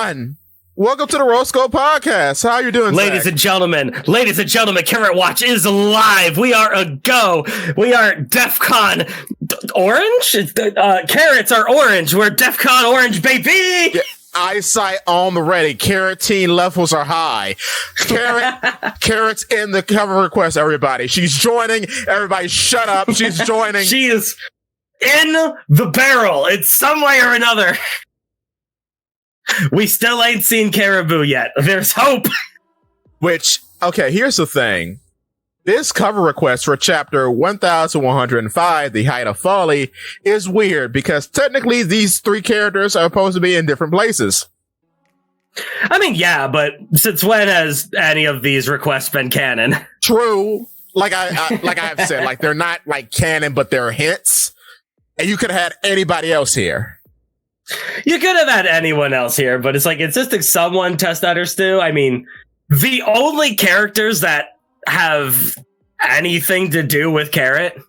everyone. Welcome to the Roscoe Podcast. How are you doing, ladies Zakk? and gentlemen, Carrot Watch is live. We are a go. We are DEFCON orange. Carrots are orange. We're DEFCON orange, baby. Yeah, eyesight on the ready. Carotene levels are high. Carrot's in the cover request, everybody. She's joining. Everybody shut up. She's joining. She is in the barrel. It's some way or another. We still ain't seen Caribou yet. There's hope. Which, okay, here's the thing. This cover request for chapter 1105, The Height of Folly, is weird because technically these three characters are supposed to be in different places. I mean, yeah, but since when has any of these requests been canon? True. Like I've said, like they're not like canon, but they're hints. And you could have had anybody else here. You could have had anyone else here, but it's like insisting someone test out her stew. I mean, the only characters that have anything to do with Carrot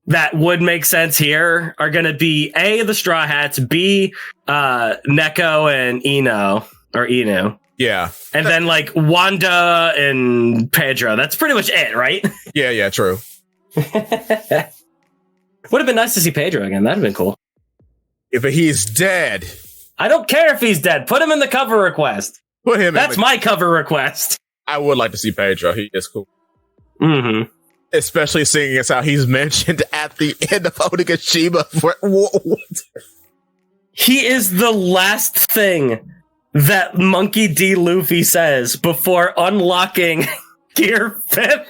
that would make sense here are going to be A, the Straw Hats, B, Neko and Inu. Yeah. And then like Wanda and Pedro. That's pretty much it, right? Yeah, true. Would have been nice to see Pedro again. That'd have been cool. If he's dead. I don't care if he's dead. Put him in the cover request. Put him That's my cover request. I would like to see Pedro. He is cool. Mm-hmm. Especially seeing as how he's mentioned at the end of Onigashima. He is the last thing that Monkey D. Luffy says before unlocking Gear 5.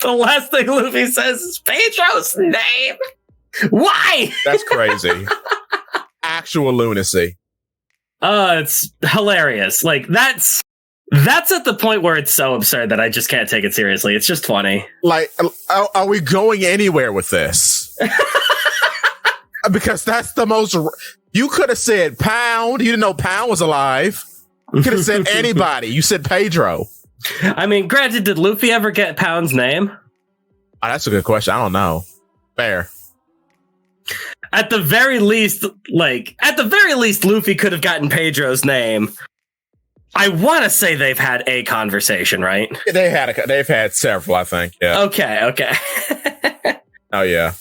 The last thing Luffy says is Pedro's name. Why? That's crazy. Actual lunacy. It's hilarious. Like that's at the point where it's so absurd that I just can't take it seriously. It's just funny. Like, are we going anywhere with this? Because that's the most. You could have said Pound. You didn't know Pound was alive. You could have said anybody. You said Pedro. I mean, granted, did Luffy ever get Pound's name? Oh, that's a good question. I don't know. Fair. At the very least, Luffy could have gotten Pedro's name. I want to say they've had a conversation, right? They've had several, I think. Yeah. Okay. Oh yeah.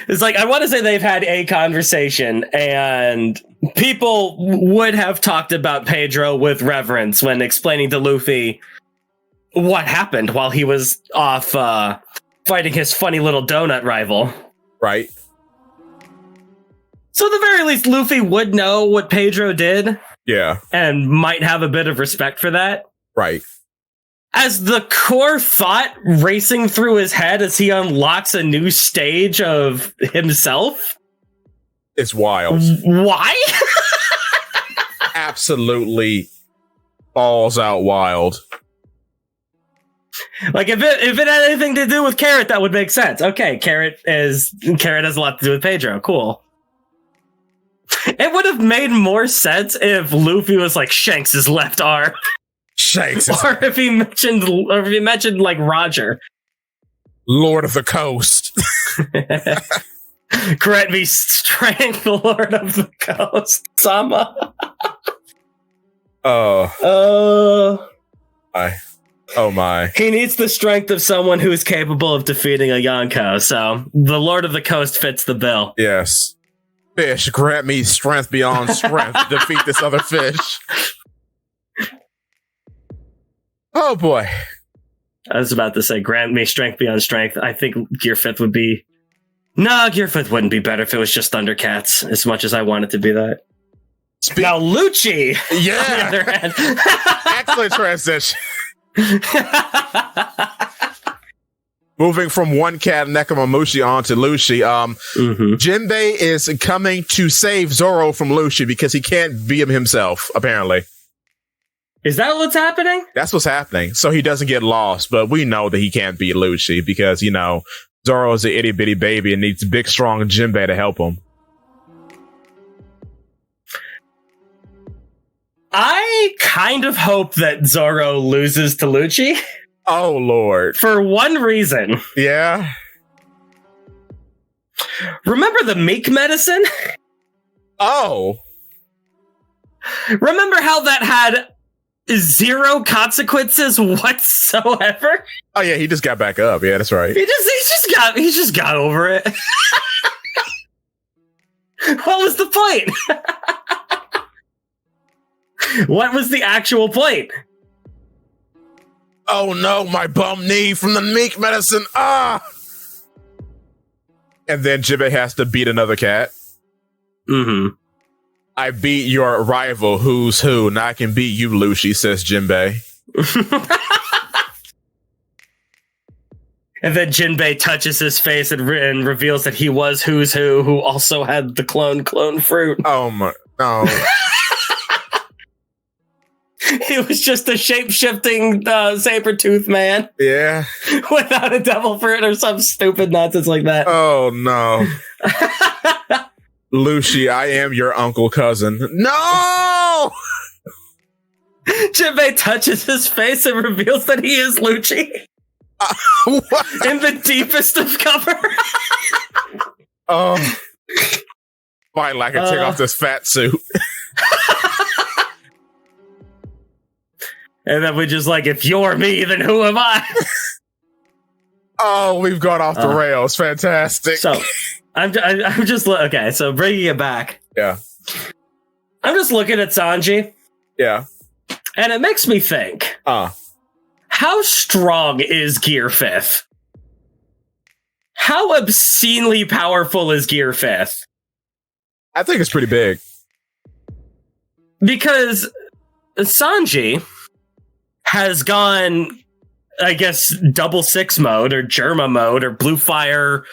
It's like I want to say they've had a conversation, and people would have talked about Pedro with reverence when explaining to Luffy what happened while he was off fighting his funny little donut rival. Right. So at the very least, Luffy would know what Pedro did. Yeah. And might have a bit of respect for that. Right. As the core thought racing through his head as he unlocks a new stage of himself. It's wild. Why? Absolutely balls out wild. Like if it had anything to do with Carrot, that would make sense. Okay, Carrot has a lot to do with Pedro. Cool. It would have made more sense if Luffy was like Shanks' left arm. Shanks. Or if he mentioned like Roger. Lord of the Coast. Grant me strength, Lord of the Coast. Sama. Oh my. He needs the strength of someone who is capable of defeating a Yonko, so the Lord of the Coast fits the bill. Yes. Fish, grant me strength beyond strength to defeat this other fish. Oh boy. I was about to say, grant me strength beyond strength. I think Gear 5th would be... No, Gear 5th wouldn't be better if it was just Thundercats, as much as I want it to be that. Now, Lucci! Yeah! On the other hand. Excellent transition. Moving from one cat, Nekomamushi, on to Lucci. Jinbei is coming to save Zoro from Lucci because he can't beat him himself, apparently. Is that what's happening? That's what's happening. So he doesn't get lost, but we know that he can't beat Lucci because, Zoro is an itty bitty baby and needs big, strong Jinbei to help him. I kind of hope that Zoro loses to Lucci. Oh, Lord. For one reason. Yeah? Remember the Meek medicine? Oh. Remember how that had zero consequences whatsoever? Oh yeah, he just got back up. Yeah, that's right. He just got over it. What was the point? What was the actual point? Oh no, my bum knee from the meat medicine. Ah! And then Jinbei has to beat another cat. Mm-hmm. I beat your rival, who's who. Now I can beat you, Lucy, says Jinbei. And then Jinbei touches his face and reveals that he was who's who also had the clone fruit. Oh my, no. He was just a shape-shifting saber-tooth man. Yeah. Without a devil fruit or some stupid nonsense like that. Oh no. Lucy, I am your uncle cousin. No! Jinbei touches his face and reveals that he is Lucci. In the deepest of cover. Oh. Finally, I can take off this fat suit. And then we just like, if you're me, then who am I? Oh, we've gone off the rails. Fantastic. So, I'm just okay. So bringing it back. Yeah. I'm just looking at Sanji. Yeah. And it makes me think. How strong is Gear 5th? How obscenely powerful is Gear 5th? I think it's pretty big. Because Sanji has gone, I guess, double 6 mode or Germa mode or Blue Fire,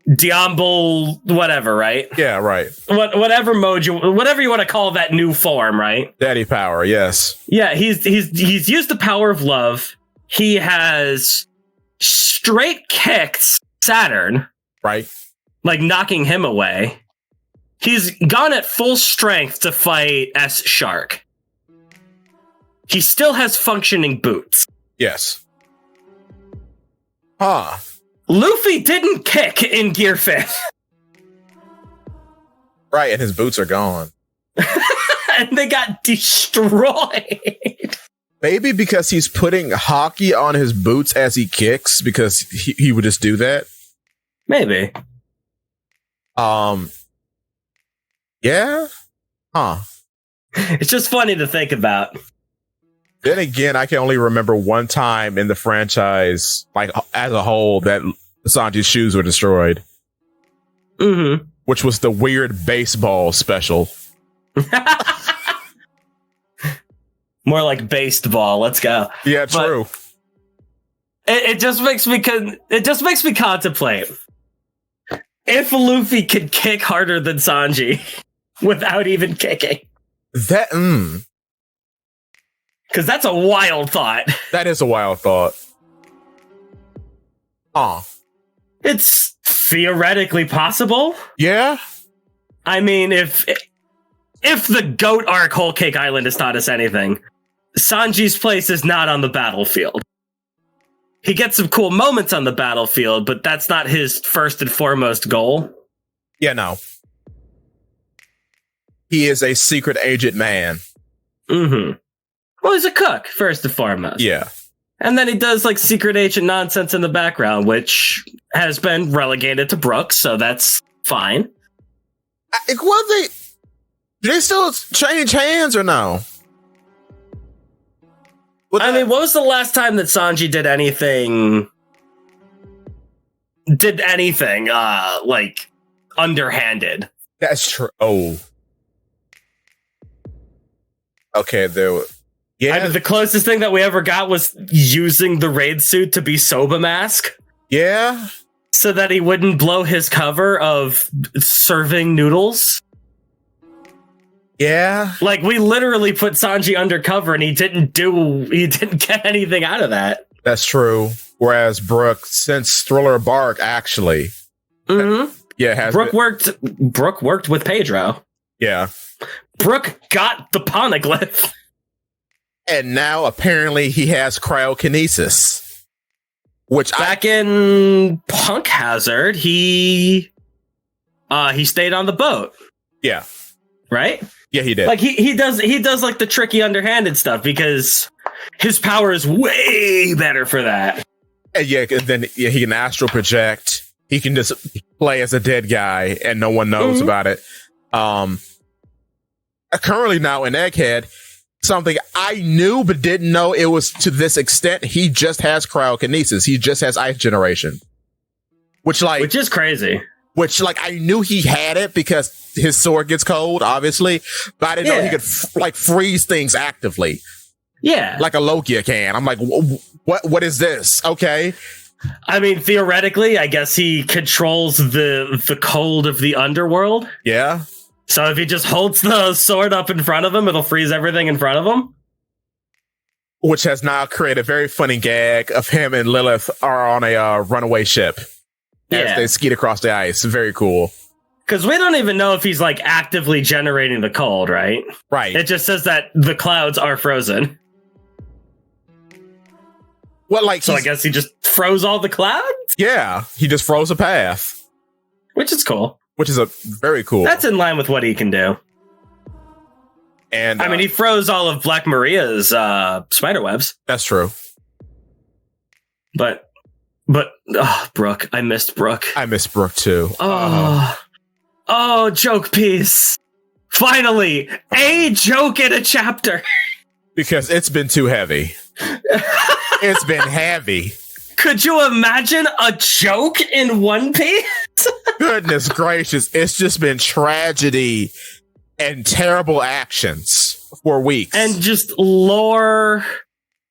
Diamble, whatever, right? Yeah, right. Whatever mode whatever you want to call that new form, right? Daddy power, yes. Yeah, he's used the power of love. He has straight kicked Saturn, right? Like knocking him away. He's gone at full strength to fight S Shark. He still has functioning boots. Yes. Huh. Luffy didn't kick in Gear 5th. Right, and his boots are gone. And they got destroyed. Maybe because he's putting hockey on his boots as he kicks, because he would just do that. Maybe. Yeah? Huh. It's just funny to think about. Then again, I can only remember one time in the franchise, like as a whole, that Sanji's shoes were destroyed. Mm-hmm. Which was the weird baseball special. More like baseball. Let's go. Yeah, true. It just makes me contemplate if Luffy could kick harder than Sanji without even kicking. That because that's a wild thought. That is a wild thought. It's theoretically possible. Yeah. I mean, if the GOAT arc Whole Cake Island has taught us anything, Sanji's place is not on the battlefield. He gets some cool moments on the battlefield, but that's not his first and foremost goal. Yeah, no. He is a secret agent man. Mm-hmm. Well, he's a cook, first and foremost. Yeah. And then he does, like, secret agent nonsense in the background, which has been relegated to Brooks, so that's fine. Do they still change hands or no? I mean, what was the last time that Sanji did anything, like, underhanded? That's true. Oh. Okay, yeah. The closest thing that we ever got was using the raid suit to be Soba Mask. Yeah. So that he wouldn't blow his cover of serving noodles. Yeah. Like, we literally put Sanji undercover and he didn't get anything out of that. That's true. Whereas Brook, since Thriller Bark, actually. Mm-hmm. Yeah, Brook worked with Pedro. Yeah. Brook got the poneglyph. And now apparently he has cryokinesis. Which back in Punk Hazard, he stayed on the boat. Yeah. right? Yeah, he did. Like he does like the tricky underhanded stuff because his power is way better for that. And then he can astral project. He can just play as a dead guy and no one knows about it. Currently now in Egghead, something I knew but didn't know it was to this extent. He just has cryokinesis. He just has ice generation, which is crazy. Which I knew he had it because his sword gets cold, obviously, but I didn't know he could freeze things actively. Yeah, like a Logia can. I'm like, what is this? Okay. I mean, theoretically, I guess he controls the cold of the underworld. Yeah. So if he just holds the sword up in front of him, it'll freeze everything in front of him. Which has now created a very funny gag of him and Lilith are on a runaway ship. As they skeet across the ice. Very cool. Because we don't even know if he's actively generating the cold, right? Right. It just says that the clouds are frozen. Well, so I guess he just froze all the clouds? Yeah, he just froze a path. Which is cool. Which is very cool. That's in line with what he can do. And I mean, he froze all of Black Maria's spider webs. That's true. But Brooke. I missed Brooke. I miss Brooke too. Oh, joke piece. Finally, a joke in a chapter. Because it's been too heavy. It's been heavy. Could you imagine a joke in One Piece? Goodness gracious. It's just been tragedy and terrible actions for weeks. And just lore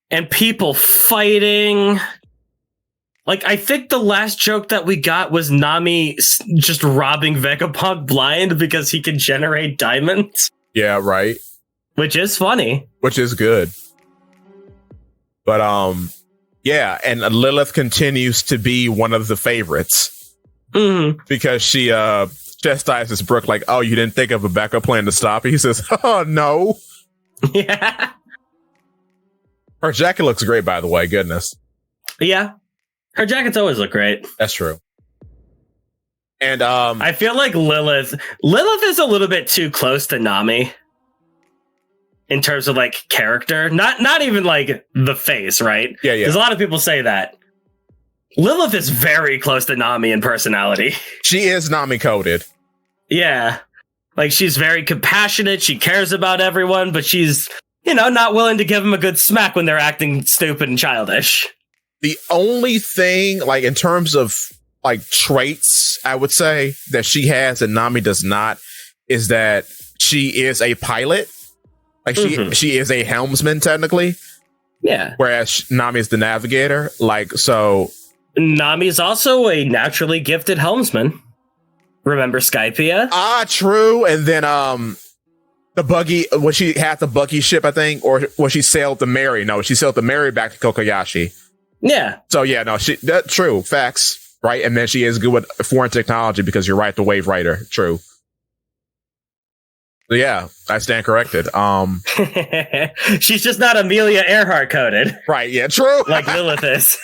and people fighting. I think the last joke that we got was Nami just robbing Vegapunk blind because he can generate diamonds. Yeah, right. Which is funny. Which is good. But, yeah, and Lilith continues to be one of the favorites. Mm-hmm. Because she chastises Brooke oh, you didn't think of a backup plan to stop it? He says, oh, no. Yeah. Her jacket looks great, by the way. Goodness. Yeah. Her jackets always look great. That's true. And I feel like Lilith is a little bit too close to Nami in terms of character. Not even the face, right? Yeah. Because a lot of people say that. Lilith is very close to Nami in personality. She is Nami coded. Yeah. She's very compassionate. She cares about everyone, but she's, not willing to give them a good smack when they're acting stupid and childish. The only thing, in terms of, traits, I would say, that she has and Nami does not, is that she is a pilot. She is a helmsman, technically. Yeah. Whereas Nami is the navigator. So... Nami's also a naturally gifted helmsman. Remember Skypiea? Ah, true. And then, the buggy, when she had the buggy ship, I think, or when she sailed the Mary. No, she sailed the Mary back to Kokoyashi. Yeah. So yeah, no, that's true. Facts. Right. And then she is good with foreign technology because you're right. The Wave Rider. True. So yeah, I stand corrected. She's just not Amelia Earhart coded. Right. Yeah. True. Like Lilith is.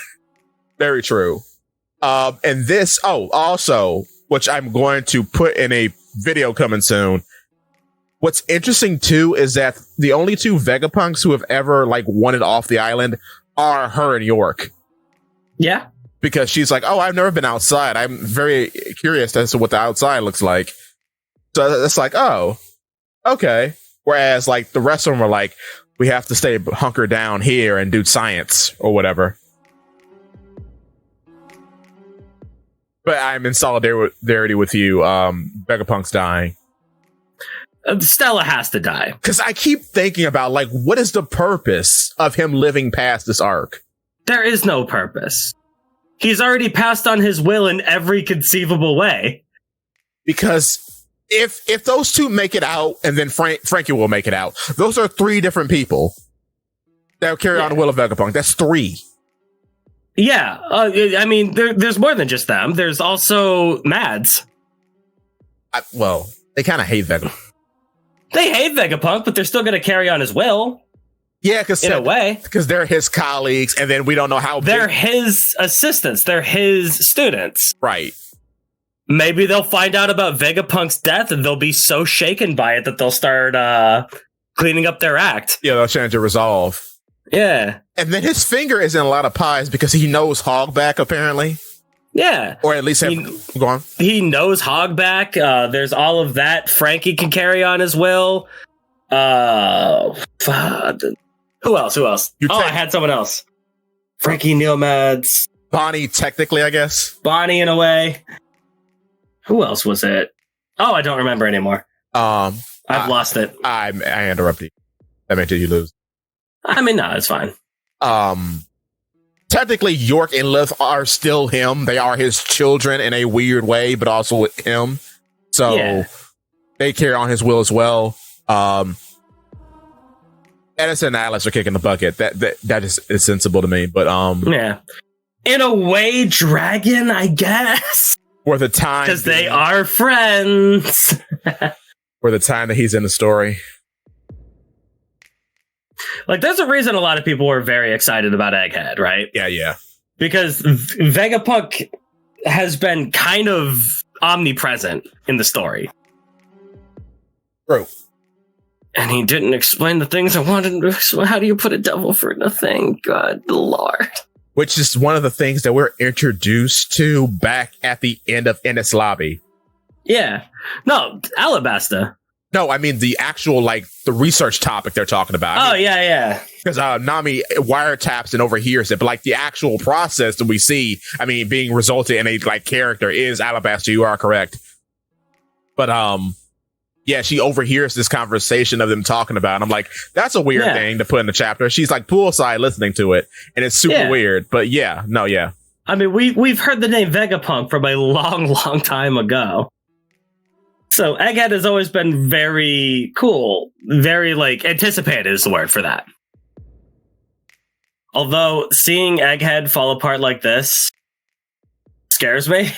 Very true. And this, also, which I'm going to put in a video coming soon. What's interesting too is that the only two Vegapunks who have ever wanted off the island are her and York. Yeah. Because she's oh, I've never been outside. I'm very curious as to what the outside looks like. So it's oh, okay. Whereas the rest of them are we have to stay hunker down here and do science or whatever. But I'm in solidarity with you. Vegapunk's dying. Stella has to die. Because I keep thinking about, what is the purpose of him living past this arc? There is no purpose. He's already passed on his will in every conceivable way. Because if those two make it out, and then Frankie will make it out, those are three different people that will carry on the will of Vegapunk. That's three. Yeah. I mean, there's more than just them. There's also Mads. They kind of hate Vegapunk. They hate Vegapunk, but they're still going to carry on his will. Yeah, because in a way, because they're his colleagues, and then we don't know how they're his assistants. They're his students, right? Maybe they'll find out about Vegapunk's death and they'll be so shaken by it that they'll start cleaning up their act. Yeah, they'll change their resolve. Yeah. And then his finger is in a lot of pies because he knows Hogback, apparently. Yeah. Or at least go on. He knows Hogback. There's all of that. Frankie can carry on his will. Who else? I had someone else. Frankie, Neomads. Bonnie, technically, I guess. Bonnie, in a way. Who else was it? Oh, I don't remember anymore. I've lost it. I interrupted you. That meant you lose. I mean, no, it's fine. Technically, York and Lilith are still him. They are his children in a weird way, but also him. So they carry on his will as well. Edison and Alice are kicking the bucket. That is sensible to me. But yeah, in a way, Dragon, I guess, for the time, because they are friends. For the time that he's in the story. Like, there's a reason a lot of people were very excited about Egghead, right? Yeah. Because Vegapunk has been kind of omnipresent in the story. True. And he didn't explain the things I wanted to explain. How do you put a devil fruit in a thing? God Lord. Which is one of the things that we're introduced to back at the end of Ennis Lobby. Yeah. No, Alabasta. No, I mean the actual, like, the research topic they're talking about. Yeah. Because Nami wiretaps and overhears it, but like the actual process that we see, I mean, being resulted in a like character is Alabasta. You are correct. But yeah, she overhears this conversation of them talking about it. And I'm like, that's a weird thing to put in the chapter. She's like poolside listening to it, and it's super weird. But yeah. I mean, we've heard the name Vegapunk from a long time ago. So Egghead has always been very cool, very like anticipated is the word for that. Although seeing Egghead fall apart like this scares me.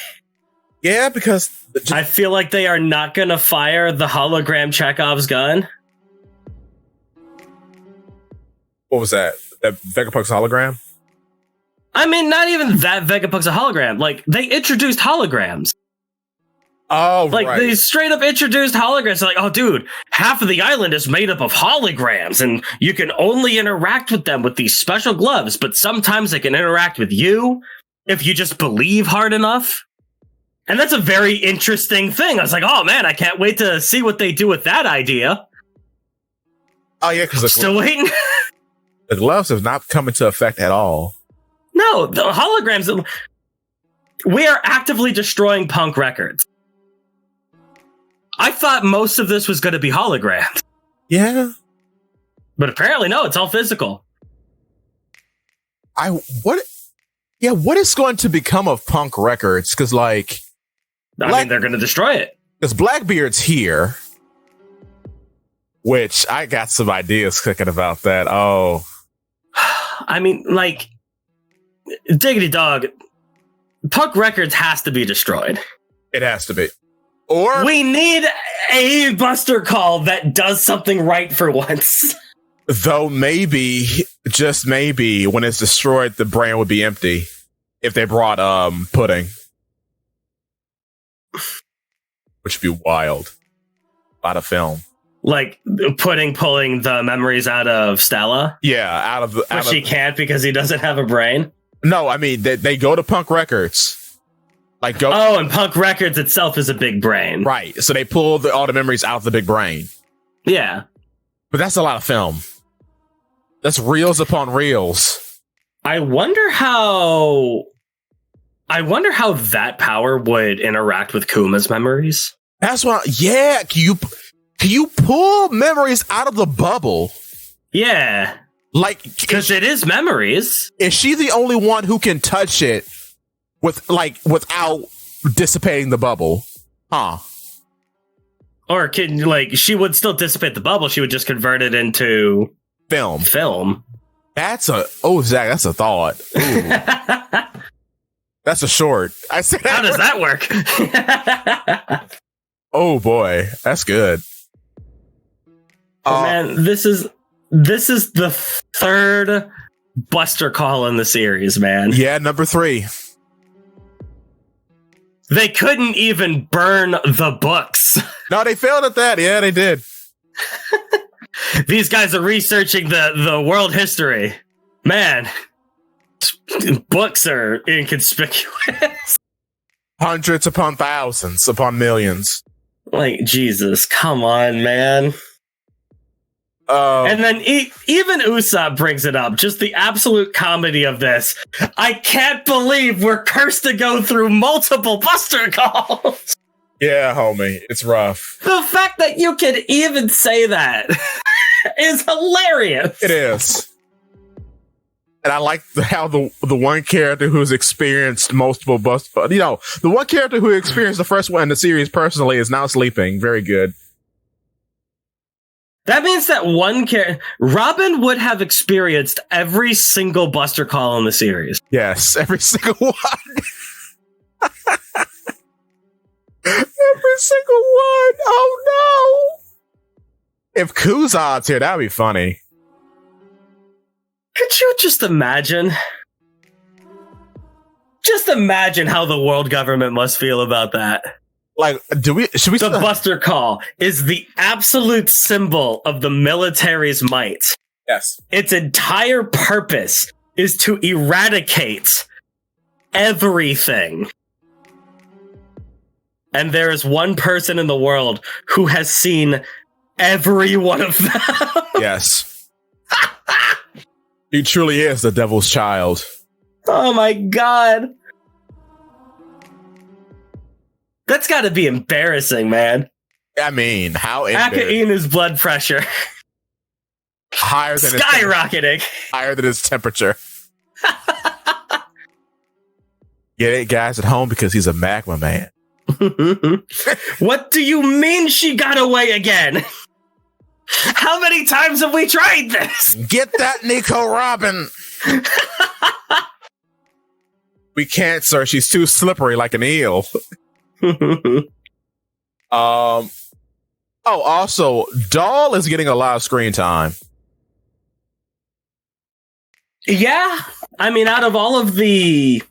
Yeah, because I feel like they are not going to fire the hologram Chekhov's gun. What was that? That Vegapunk's hologram? I mean, not even that Vegapunk's a hologram. Like, they introduced holograms. Oh, like, right. They straight up introduced holograms. Like, oh, dude, half of the island is made up of holograms, and you can only interact with them with these special gloves, but sometimes they can interact with you if you just believe hard enough. And that's a very interesting thing. I was like, oh, man, I can't wait to see what they do with that idea. Oh, yeah, because still waiting. The gloves have not come into effect at all. No, the holograms. We are actively destroying punk records. I thought most of this was going to be holograms. Yeah. But apparently, no, it's all physical. What is going to become of punk records? Because, like... I mean, they're going to destroy it. Because Blackbeard's here. Which, I got some ideas cooking about that. Oh. I mean, like... Diggity dog. Punk records has to be destroyed. It has to be. Or we need a Buster Call that does something right for once. Though maybe, just maybe, when it's destroyed, the brain would be empty. If they brought Pudding. Which would be wild. A lot of film. Like Pudding pulling the memories out of Stella? Yeah, out of the... But she can't because he doesn't have a brain? No, I mean, they go to Punk Records. Like go. Oh, and Punk Records itself is a big brain. Right. So they pull all the memories out of the big brain. Yeah. But that's a lot of film. That's reels upon reels. I wonder how that power would interact with Kuma's memories. That's what. Yeah. Can you pull memories out of the bubble? Yeah. Like, because it is memories. Is she the only one who can touch it without dissipating the bubble? Huh. Or she would still dissipate the bubble. She would just convert it into film. That's a thought. Ooh. That's a short. I said, how does that work? Oh boy, that's good. Man, this is the third Buster Call in the series, man. Yeah, number 3. They couldn't even burn the books. No, they failed at that. Yeah, they did. These guys are researching the world history. Man, books are inconspicuous. Hundreds upon thousands upon millions. Like, Jesus, come on, man. And then even Usopp brings it up. Just the absolute comedy of this. I can't believe we're cursed to go through multiple Buster Calls. Yeah, homie, it's rough. The fact that you can even say that is hilarious. It is. And I like how the one character who's experienced multiple Buster... You know, the one character who experienced the first one in the series personally is now sleeping. Very good. That means that one character... Robin would have experienced every single Buster Call in the series. Yes, every single one. Every single one. Oh, no. If Kuzan's here, that'd be funny. Could you just imagine? Just imagine how the world government must feel about that. Like, should we... The Buster Call is the absolute symbol of the military's might. Yes. Its entire purpose is to eradicate everything. And there is one person in the world who has seen every one of them. Yes. He truly is the devil's child. Oh my god. That's gotta be embarrassing, man. I mean, how embarrassing. Akainu's blood pressure. Higher than skyrocketing. Higher than his temperature. Get it, guys at home, because he's a magma man. What do you mean she got away again? How many times have we tried this? Get that Nico Robin. We can't, sir. She's too slippery like an eel. Also, Doll is getting a lot of screen time. Yeah. I mean, out of all of the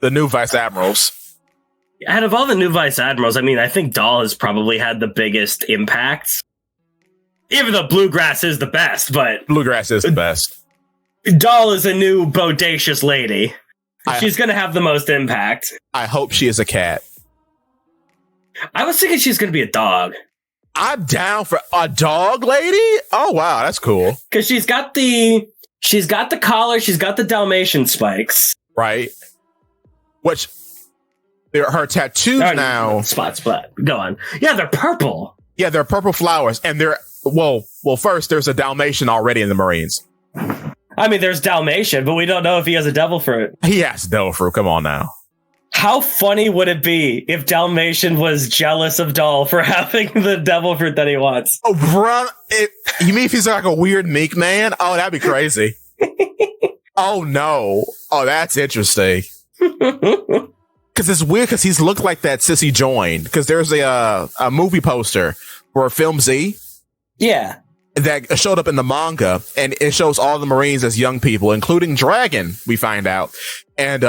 new Vice Admirals. Out of all the new Vice Admirals, I mean, I think Doll has probably had the biggest impact. Even though Bluegrass is the best, but... Bluegrass is the best. Doll is a new bodacious lady. She's going to have the most impact. I hope she is a cat. I was thinking she's going to be a dog. I'm down for a dog lady? Oh, wow, that's cool. Because she's got the collar, she's got the Dalmatian spikes. Right. Which... her tattoos now... Spot. Go on. Yeah, they're purple. Yeah, they're purple flowers. And they're... Well, first, there's a Dalmatian already in the Marines. I mean, there's Dalmatian, but we don't know if he has a devil fruit. He has devil fruit. Come on now. How funny would it be if Dalmatian was jealous of Doll for having the devil fruit that he wants? Oh, bro. You mean if he's like a weird meek man? Oh, that'd be crazy. Oh, no. Oh, that's interesting. Because it's weird because he's looked like that since he joined. Because there's a movie poster for Film Z. Yeah. That showed up in the manga, and it shows all the Marines as young people, including Dragon, we find out. And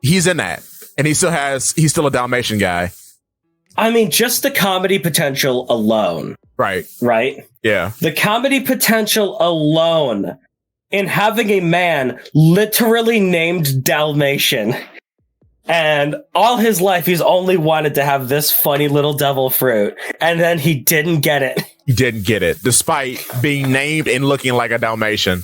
he's in that. And he's still a Dalmatian guy. I mean, just the comedy potential alone. Right. Yeah. The comedy potential alone in having a man literally named Dalmatian. And all his life, he's only wanted to have this funny little devil fruit. And then he didn't get it. He didn't get it, despite being named and looking like a Dalmatian.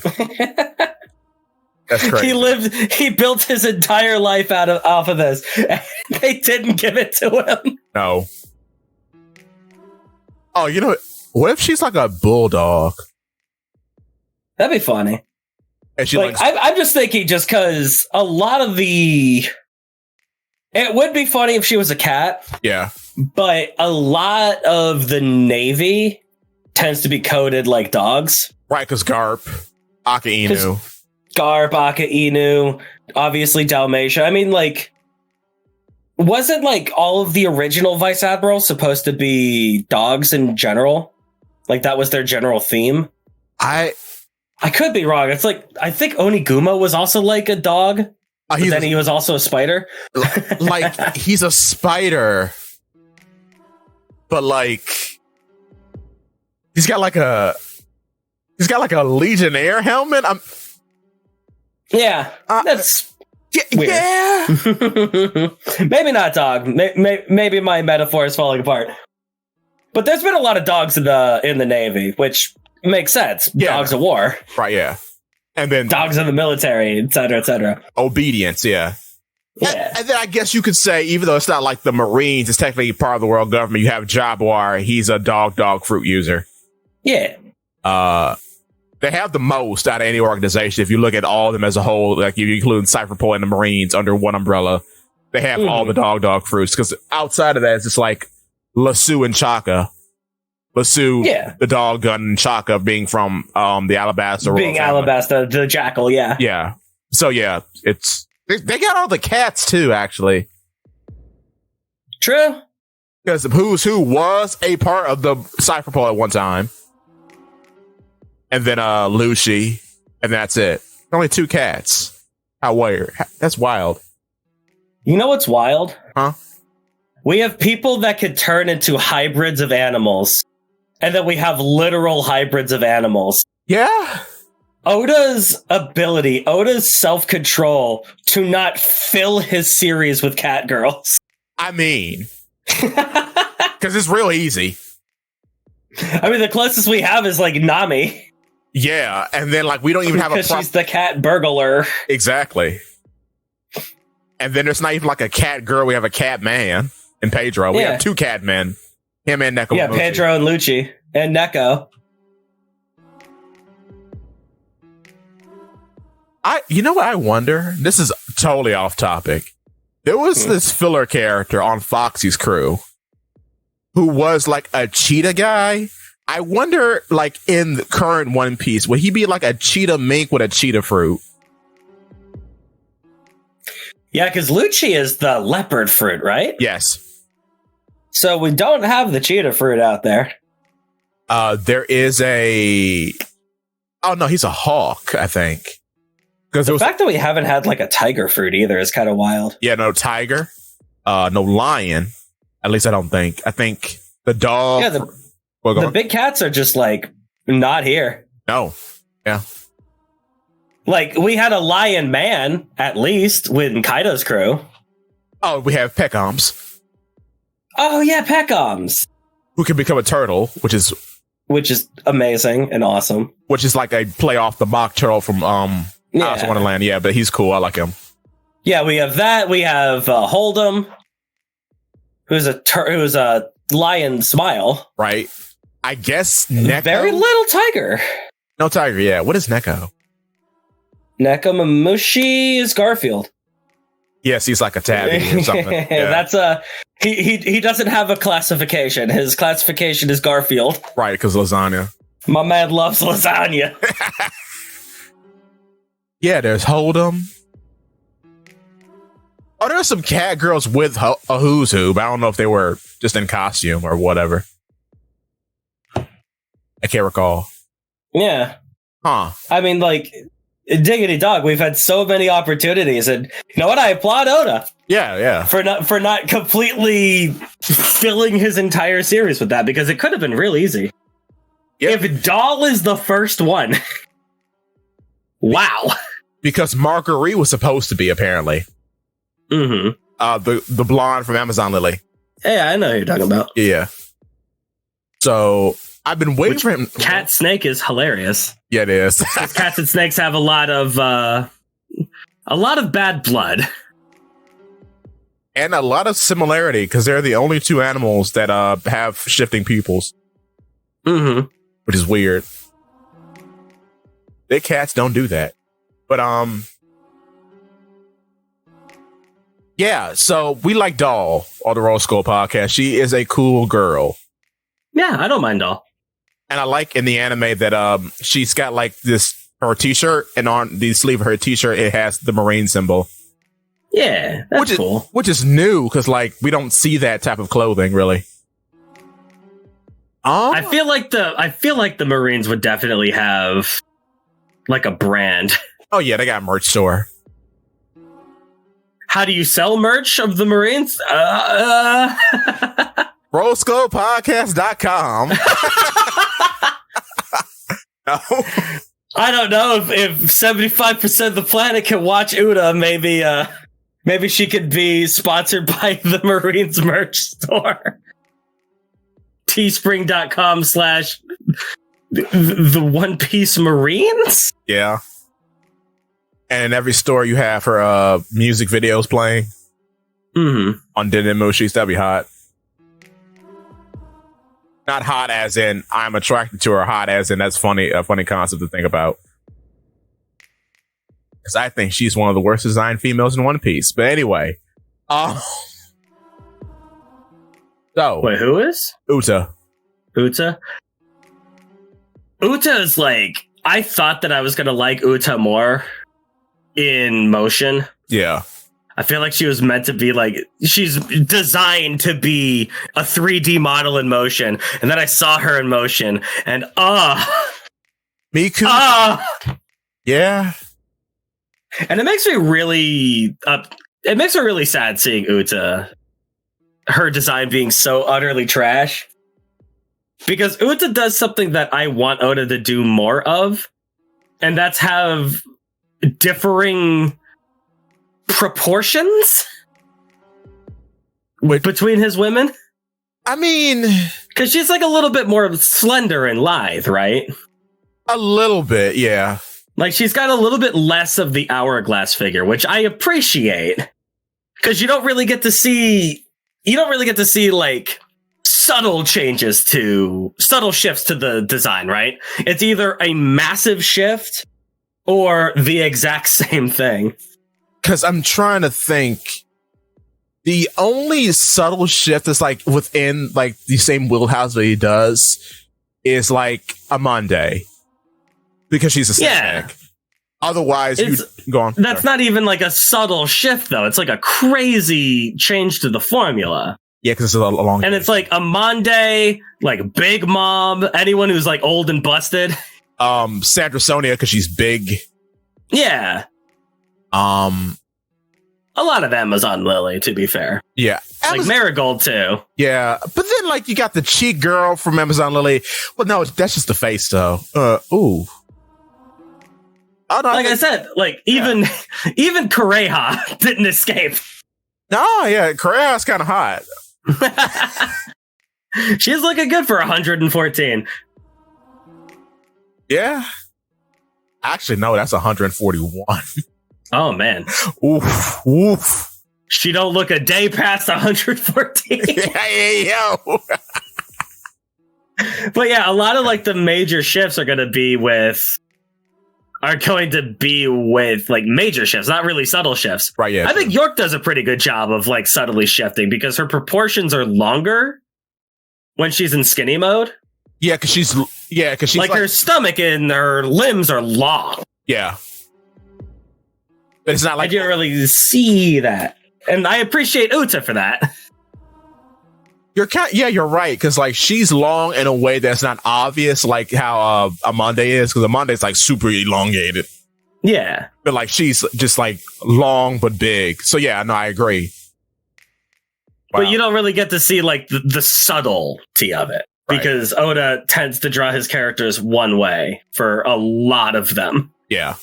That's crazy. He built his entire life off of this. And they didn't give it to him. No. Oh, you know, what if she's like a bulldog? That'd be funny. And she I'm just thinking, just because a lot of it would be funny if she was a cat. Yeah. But a lot of the Navy tends to be coded like dogs. Right, because Garp, Aka-Inu. Garp, Aka-Inu, obviously Dalmatia. I mean, like, wasn't like all of the original Vice Admirals supposed to be dogs in general? Like that was their general theme? I could be wrong. It's like, I think Oniguma was also like a dog. But then he was also a spider. Like he's a spider, but like he's got like a Legionnaire helmet. That's weird. Yeah. Maybe not dog. Maybe my metaphor is falling apart. But there's been a lot of dogs in the Navy, which makes sense. Yeah. Dogs of war. Right, yeah. And then dogs in the military, et cetera, et cetera. Obedience, yeah. And then I guess you could say, even though it's not like the Marines, it's technically part of the world government, you have Jabbar, he's a dog fruit user. Yeah. They have the most out of any organization. If you look at all of them as a whole, like you include Cypher Point and the Marines under one umbrella, they have all the dog fruits. Because outside of that, it's just like Lasso and Chaka. Lasso, the dog gun, and Chaka being from the Alabasta. Being Alabasta, the jackal, yeah. Yeah. So yeah, it's they got all the cats too, actually. True. Because Who's Who was a part of the Cypher Pole at one time. And then Lucy, and that's it. Only 2 cats. How weird. That's wild. You know what's wild? Huh? We have people that could turn into hybrids of animals. And then we have literal hybrids of animals. Yeah. Oda's ability, Oda's self-control to not fill his series with cat girls. I mean, because it's real easy. I mean, the closest we have is like Nami. Yeah, and then like we don't even have a she's the cat burglar. Exactly. And then there's not even like a cat girl. We have a cat man in Pedro. We have 2 cat men. Him and Neko. Yeah, Pedro and Lucci. And Neko. You know what I wonder? This is totally off topic. There was this filler character on Foxy's crew who was like a cheetah guy. I wonder, like, in the current One Piece, would he be like a cheetah mink with a cheetah fruit? Yeah, because Lucci is the leopard fruit, right? Yes. So we don't have the cheetah fruit out there. There is a... Oh, no, he's a hawk, I think. The fact that we haven't had, like, a tiger fruit either is kind of wild. Yeah, no tiger. No lion. At least I don't think. I think the dog... Yeah, the big cats are just, like, not here. No. Yeah. Like, we had a lion man, at least, with Kaido's crew. Oh, we have Peckhams. Oh, yeah, Peckhams. Who can become a turtle, which is amazing and awesome. Which is like a play off the mock turtle from Alice in Wonderland. Yeah, but he's cool. I like him. Yeah, we have that. We have Hold'em, who's a lion smile. Right. I guess Neko. Very little tiger. No tiger, yeah. What is Neko? Nekomamushi is Garfield. Yes, he's like a tabby or something. Yeah. That's he doesn't have a classification. His classification is Garfield. Right, because lasagna. My man loves lasagna. Yeah, there's Hold'em. Oh, there's some cat girls with a Who's Who, but I don't know if they were just in costume or whatever. I can't recall. Yeah. Huh. I mean, like, diggity dog, we've had so many opportunities, and you know what? I applaud Oda. Yeah. For not completely filling his entire series with that, because it could have been real easy. Yep. If Doll is the first one. Wow. Because Marguerite was supposed to be, apparently. Mm-hmm. The blonde from Amazon Lily. Yeah, I know who you're talking about. Yeah. So I've been waiting for him. Cat Snake is hilarious. Yeah, it is. Cats and snakes have a lot of bad blood. And a lot of similarity, because they're the only 2 animals that have shifting pupils. Mm-hmm. Which is weird. Big cats don't do that. But yeah, so we like Doll on the Roll School podcast. She is a cool girl. Yeah, I don't mind Doll. And I like in the anime that she's got like her t-shirt, and on the sleeve of her t-shirt it has the Marine symbol. Yeah, that's cool. Which is new, because like we don't see that type of clothing really. I feel like the Marines would definitely have like a brand. Oh yeah, they got a merch store. how do you sell merch of the Marines? RollSkullPodcast.com. No. I don't know if 75% of the planet can watch Uta. Maybe she could be sponsored by the Marines merch store. Teespring.com/ the One Piece Marines. Yeah. And in every store you have her music videos playing on Denmushis. That'd be hot. Not hot as in I'm attracted to her, hot as in that's funny, a funny concept to think about. Because I think she's one of the worst designed females in One Piece. But anyway. So. Wait, who is? Uta. Uta is like, I thought that I was going to like Uta more in motion. Yeah. I feel like she was meant to be like, she's designed to be a 3D model in motion. And then I saw her in motion and Miku. Yeah. And it makes me really sad seeing Uta, her design being so utterly trash. Because Uta does something that I want Oda to do more of, and that's have differing proportions between his women. I mean, because she's like a little bit more slender and lithe, right? A little bit, yeah. Like she's got a little bit less of the hourglass figure, which I appreciate. Because you don't really get to see like subtle shifts to the design, right? It's either a massive shift or the exact same thing. Because I'm trying to think. The only subtle shift that's like within like the same wheelhouse that he does is like a Monday. Because she's a snack. Yeah. Otherwise, go on. That's not even like a subtle shift, though. It's like a crazy change to the formula. Yeah, because it's a long. And it's like a Monday, like Big Mom, anyone who's like old and busted. Sandra Sonia, because she's big. Yeah. A lot of Amazon Lily, to be fair. Yeah. Like Marigold, too. Yeah. But then, like, you got the cheek girl from Amazon Lily. Well, no, that's just the face, though. Ooh. Oh, no, like I said, like, even Kureha didn't escape. No, yeah, Kureha's kind of hot. She's looking good for 114. Yeah. Actually, no, that's 141. Oh, man. Oof. She don't look a day past 114. Yo. But yeah, a lot of like the major shifts are going to be with like major shifts, not really subtle shifts. Right, yeah. I think York does a pretty good job of like subtly shifting because her proportions are longer when she's in skinny mode. Yeah, because she's like her stomach and her limbs are long. Yeah. But it's not like I didn't really see that. And I appreciate Uta for that. You're right, because like she's long in a way that's not obvious, like how Amande is, because Amande's like super elongated. Yeah. But like she's just like long but big. So yeah, no, I agree. Wow. But you don't really get to see like the subtlety of it. Right. Because Oda tends to draw his characters one way for a lot of them. Yeah.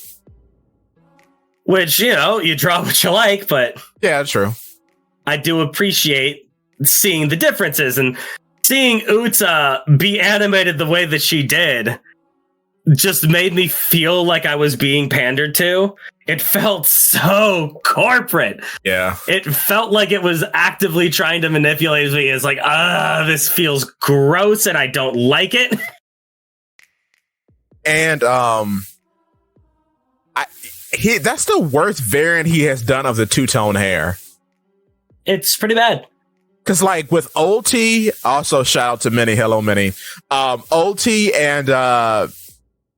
Which, you draw what you like, but... Yeah, true. I do appreciate seeing the differences, and seeing Uta be animated the way that she did just made me feel like I was being pandered to. It felt so corporate. Yeah. It felt like it was actively trying to manipulate me. It's like, this feels gross and I don't like it. And that's the worst variant he has done of the two-tone hair. It's pretty bad. Because, like, with Ulti, also shout out to Minnie. Hello, Minnie. Ulti and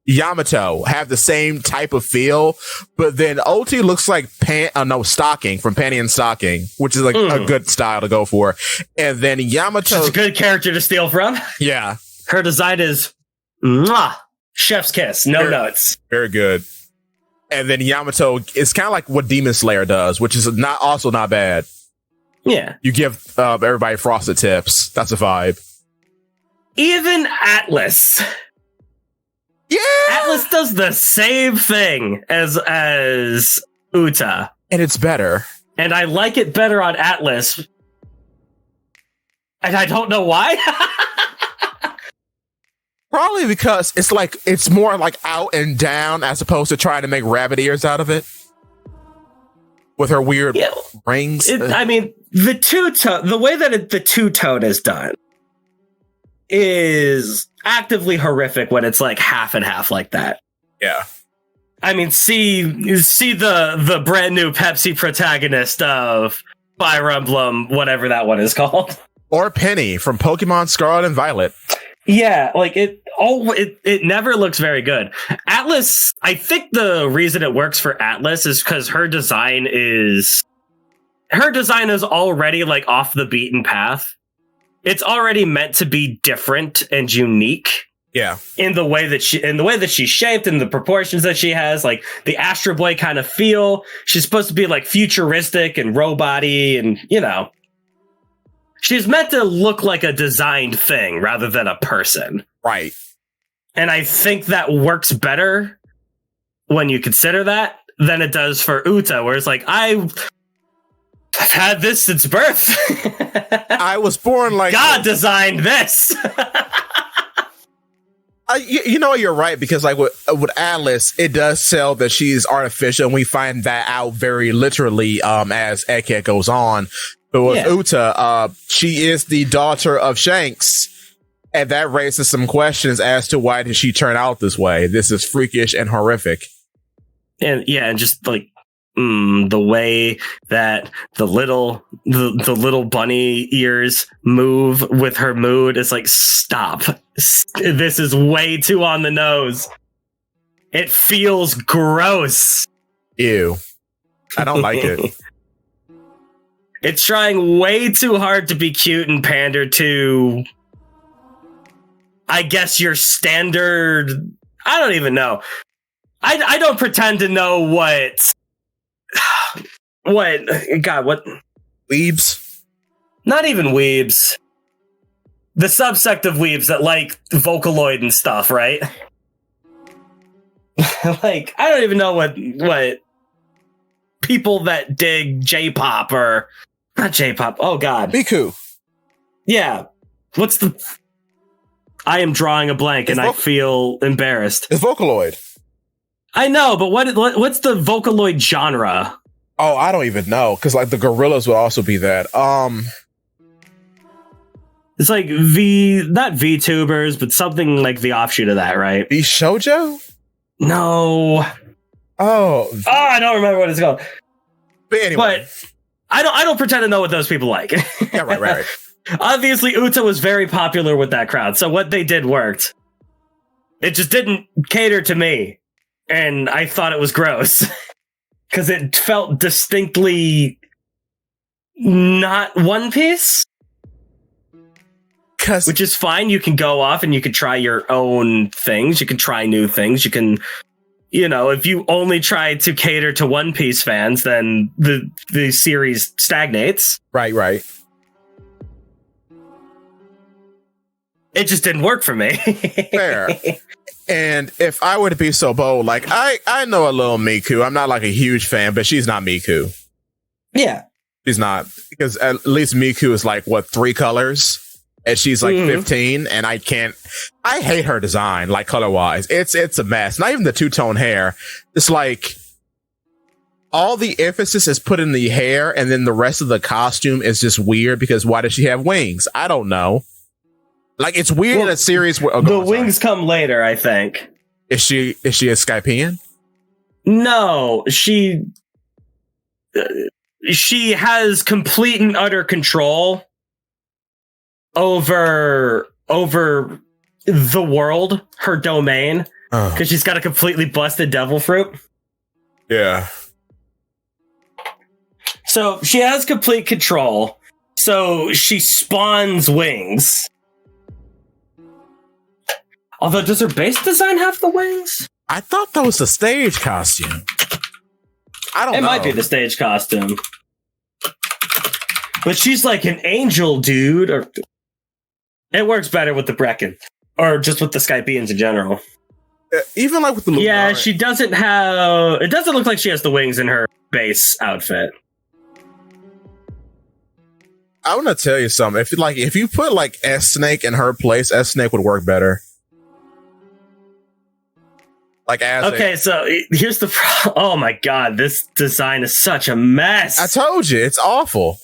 Yamato have the same type of feel, but then Ulti looks like Stocking from Panty and Stocking, which is like a good style to go for. And then Yamato... She's a good character to steal from. Yeah. Her design is... Mwah! Chef's kiss. No notes. Very good. And then Yamato is kind of like what Demon Slayer does, which is not bad. Yeah. You give everybody frosted tips. That's a vibe. Even Atlas. Yeah. Atlas does the same thing as Uta. And it's better. And I like it better on Atlas. And I don't know why. Probably because it's more like out and down as opposed to trying to make rabbit ears out of it. With her weird rings. I mean, the way that the two-tone is done is actively horrific when it's like half and half like that. Yeah. I mean, see the brand new Pepsi protagonist of Fire Emblem, whatever that one is called. Or Penny from Pokemon Scarlet and Violet. Yeah, like it never looks very good. Atlas, I think the reason it works for Atlas is because her design is already like off the beaten path. It's already meant to be different and unique. Yeah. In the way that she's shaped and the proportions that she has, like the Astro Boy kind of feel. She's supposed to be like futuristic and robot-y and, you know. She's meant to look like a designed thing rather than a person. Right. And I think that works better when you consider that than it does for Uta, where it's like, I've had this since birth. I was born like God designed this. You know, you're right, because like with Atlas, it does sell that she's artificial, and we find that out very literally as Egghead goes on. But with Uta, she is the daughter of Shanks, and that raises some questions as to why did she turn out this way. This is freakish and horrific. And just like the way that the little bunny ears move with her mood is like, stop. This is way too on the nose. It feels gross. Ew. I don't like it. It's trying way too hard to be cute and pander to, I guess, your standard. I don't even know. I don't pretend to know what weebs? Not even weebs. The subsect of weebs that like Vocaloid and stuff, right? Like, I don't even know what people that dig J-pop or not J-pop. Oh God, Miku. Yeah, I am drawing a blank and I feel embarrassed. It's Vocaloid. I know, but what's the Vocaloid genre? Oh, I don't even know, because like the Gorillas would also be that. It's like not VTubers, but something like the offshoot of that, right? V-Shoujo? No. Oh, I don't remember what it's called. But anyway, but I don't pretend to know what those people like. Yeah, right. Obviously, Uta was very popular with that crowd, so what they did worked. It just didn't cater to me, and I thought it was gross because it felt distinctly not One Piece. Which is fine. You can go off and you can try your own things. You can try new things. You can, if you only try to cater to One Piece fans, then the series stagnates. Right. It just didn't work for me. Fair. And if I were to be so bold, like I know a little Miku. I'm not like a huge fan, but she's not Miku. Yeah. She's not, because at least Miku is like, 3 colors? And she's like 15, and I hate her design, like color-wise. It's a mess. Not even the two-tone hair. It's like all the emphasis is put in the hair, and then the rest of the costume is just weird, because why does she have wings? I don't know. Like, it's weird in a series where the wings come later, I think. Is she a Skypian? No, she has complete and utter control over the world, her domain, because she's got a completely busted devil fruit. Yeah. So she has complete control. So she spawns wings. Although, does her base design have the wings? I thought that was a stage costume. I don't know. It might be the stage costume. But she's like an angel, dude. Or it works better with the Brecken. Or just with the Skypeans in general. Even like with the Yeah, she doesn't have... It doesn't look like she has the wings in her base outfit. I want to tell you something. If you put like S-Snake in her place, S-Snake would work better. Like so here's the problem. Oh my god, this design is such a mess. I told you, it's awful.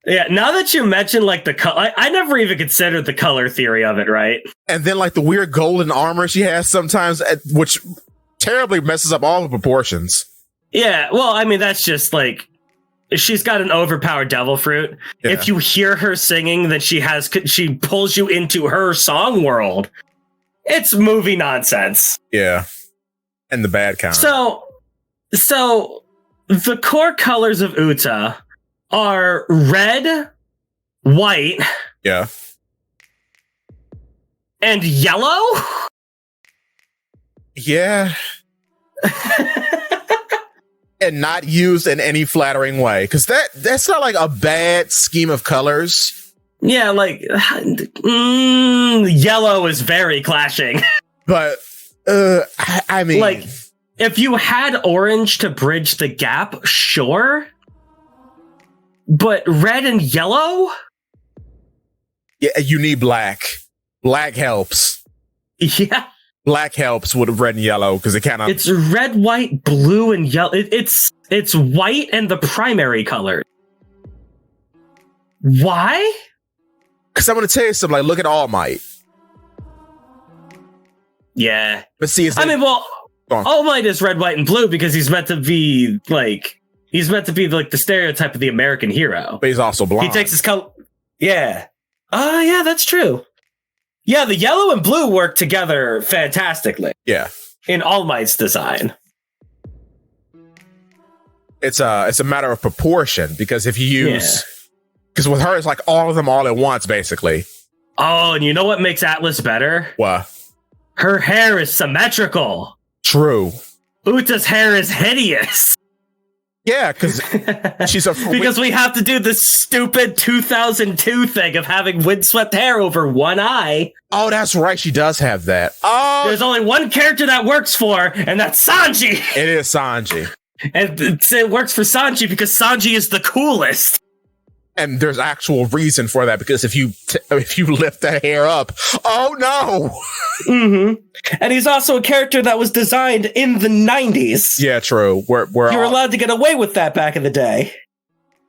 Yeah, now that you mentioned like the color, I never even considered the color theory of it, right? And then like the weird golden armor she has sometimes, which terribly messes up all the proportions. Yeah, well, I mean, that's just like, she's got an overpowered devil fruit. Yeah. If you hear her singing, then she pulls you into her song world. It's movie nonsense. Yeah. And the bad kind. So the core colors of Uta are red, white, yeah, and yellow. Yeah. And not used in any flattering way, because that's not like a bad scheme of colors. Yeah, like yellow is very clashing. But I mean, like, if you had orange to bridge the gap, sure. But red and yellow? Yeah, you need black. Black helps. Yeah. Black helps with red and yellow because it kind of... It's red, white, blue, and yellow. It's white and the primary color. Why? Because I'm going to tell you something. Like, look at All Might. Yeah. But see, All Might is red, white, and blue because he's meant to be like the stereotype of the American hero. But he's also blonde. He takes his color. Yeah. Yeah, that's true. Yeah, the yellow and blue work together fantastically. Yeah. In All Might's design. It's a matter of proportion because if you use... Because with her, it's like all of them all at once, basically. Oh, and you know what makes Atlas better? What? Her hair is symmetrical. True. Uta's hair is hideous. Yeah, because she's a... Because we have to do this stupid 2002 thing of having windswept hair over one eye. Oh, that's right. She does have that. Oh, there's only one character that works for, and that's Sanji. It is Sanji. And it works for Sanji because Sanji is the coolest. And there's actual reason for that, because if you lift that hair up, oh no! Mm-hmm. And he's also a character that was designed in the 90s. Yeah, true. We're you were allowed to get away with that back in the day.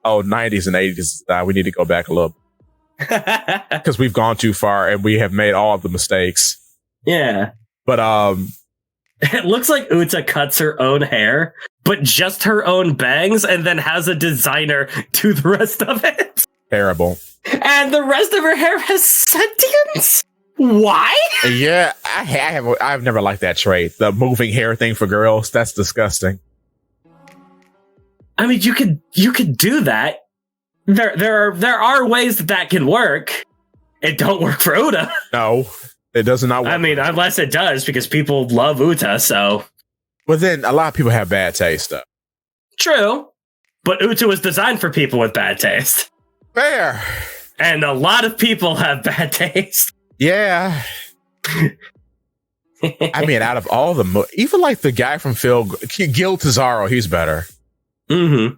Oh, 90s and 80s. We need to go back a little. Because we've gone too far and we have made all of the mistakes. Yeah. But, it looks like Uta cuts her own hair, but just her own bangs, and then has a designer do the rest of it. Terrible. And the rest of her hair has sentience? Why? Yeah, I've never liked that trait. The moving hair thing for girls, that's disgusting. I mean, you could do that. There are ways that can work. It don't work for Uta. No. It does not work. I mean, unless it does, because people love Uta, so... But then, a lot of people have bad taste, though. True. But Uta was designed for people with bad taste. Fair. And a lot of people have bad taste. Yeah. I mean, out of all the... even like the guy from Gil Tazaro, he's better. Mm-hmm.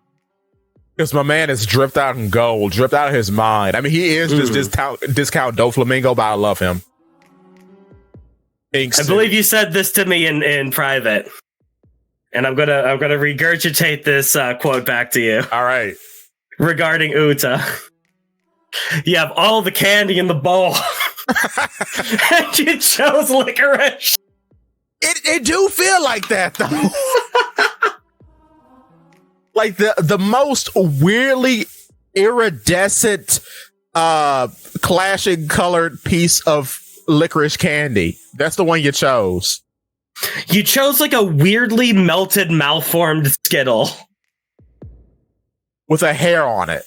Because my man is dripped out in gold, dripped out of his mind. I mean, he is just discount Doflamingo, but I love him. I believe you said this to me in private, and I'm gonna regurgitate this quote back to you. All right, regarding Uta, you have all the candy in the bowl, and you chose licorice. It do feel like that though. Like the most weirdly iridescent, clashing colored piece of licorice candy. That's the one you chose. You chose like a weirdly melted, malformed Skittle with a hair on it.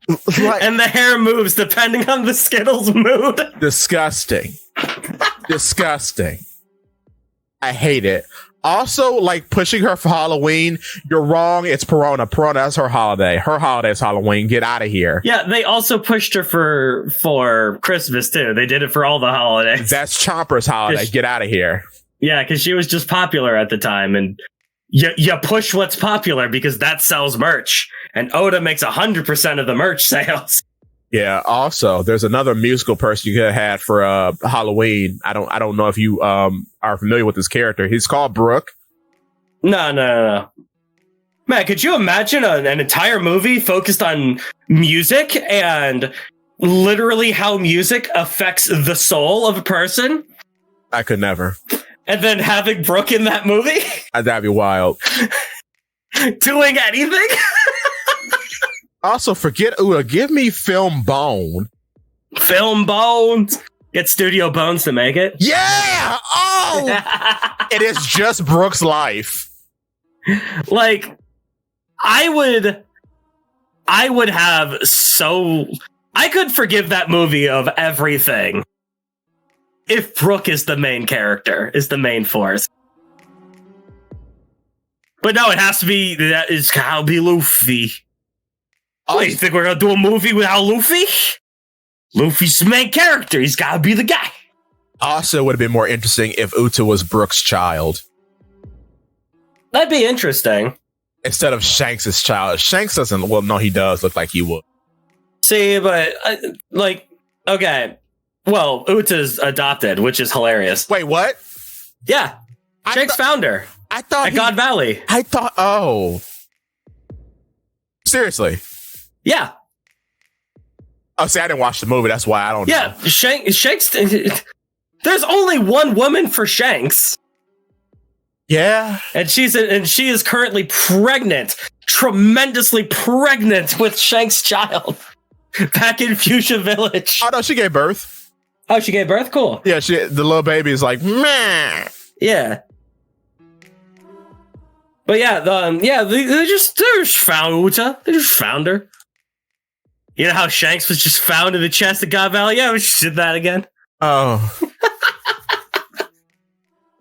And the hair moves depending on the Skittle's mood. Disgusting. Disgusting. I hate it. Also, like pushing her for Halloween. You're wrong. It's Perona. Perona, that's her holiday. Her holiday is Halloween. Get out of here. Yeah, they also pushed her for Christmas too. They did it for all the holidays. That's Chomper's holiday. Get out of here. Yeah, because she was just popular at the time, and you push what's popular because that sells merch, and Oda makes 100% of the merch sales. Yeah. Also, there's another musical person you could have had for Halloween. I don't know if you are familiar with this character. He's called Brooke. No. Man, could you imagine an entire movie focused on music and literally how music affects the soul of a person? I could never. And then having Brooke in that movie? That'd be wild. Doing anything? Also, forget Uda. Give me Film Bone. Film Bones. Get Studio Bones to make it. Yeah! Oh! It is just Brooke's life. Like, I could forgive that movie of everything if Brooke is the main character, is the main force. But no, it's gotta be Luffy. Oh, you think we're gonna do a movie without Luffy? Luffy's the main character. He's gotta be the guy. Also, would have been more interesting if Uta was Brooke's child. That'd be interesting. Instead of Shanks' child. Shanks doesn't, well, no, he does look like he would. See, but, okay. Well, Uta's adopted, which is hilarious. Wait, what? Yeah. Shanks found her. I thought at God Valley. Oh. Seriously? Yeah. Oh, see, I didn't watch the movie. That's why I don't know. Yeah, Shanks. There's only one woman for Shanks. Yeah. And she is currently pregnant, tremendously pregnant with Shanks' child back in Fuchsia Village. Oh, no, she gave birth. Oh, she gave birth? Cool. Yeah, the little baby is like, meh. Yeah. But yeah, they just found Uta. They just found her. You know how Shanks was just found in the chest at God Valley? Yeah, we just did that again. Oh.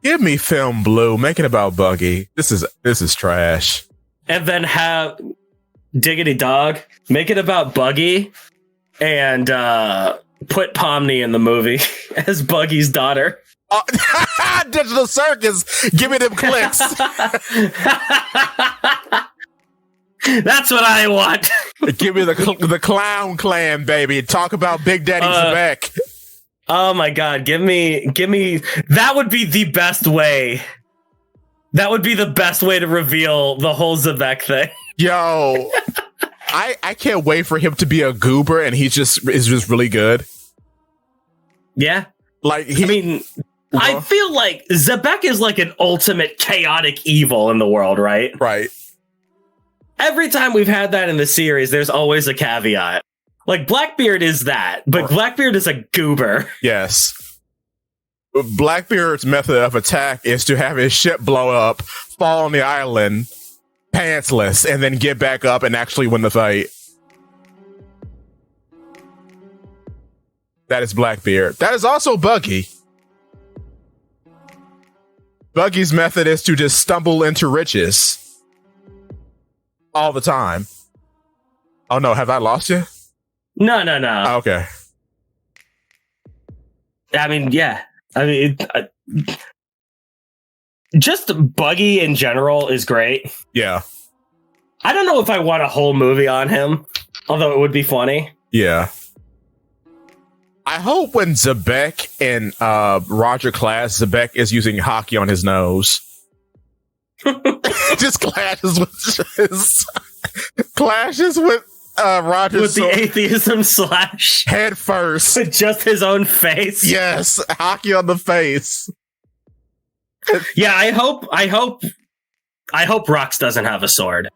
Give me Film Blue. Make it about Buggy. This is trash. And then have Diggity Dog. Make it about Buggy. And put Pomni in the movie as Buggy's daughter. Digital Circus. Give me them clicks. That's what I want. Give me the Clown Clan, baby. Talk about Big Daddy Zabek. Oh my God. Give me. That would be the best way. That would be the best way to reveal the whole Zabek thing. Yo, I can't wait for him to be a goober and is just really good. Yeah. Like, I feel like Zabek is like an ultimate chaotic evil in the world, right? Right. Every time we've had that in the series, there's always a caveat. Like, Blackbeard is that, but Blackbeard is a goober. Yes. Blackbeard's method of attack is to have his ship blow up, fall on the island, pantsless, and then get back up and actually win the fight. That is Blackbeard. That is also Buggy. Buggy's method is to just stumble into riches. All the time. Oh no, have I lost you? No. Oh, okay. I mean, yeah. I mean, just Buggy in general is great. Yeah. I don't know if I want a whole movie on him, although it would be funny. Yeah. I hope when Zabek and Roger clash, Zabek is using hockey on his nose. Just clashes with Roger with the atheism slash head first with just his own face. Yes, hockey on the face. Yeah, I hope Rox doesn't have a sword.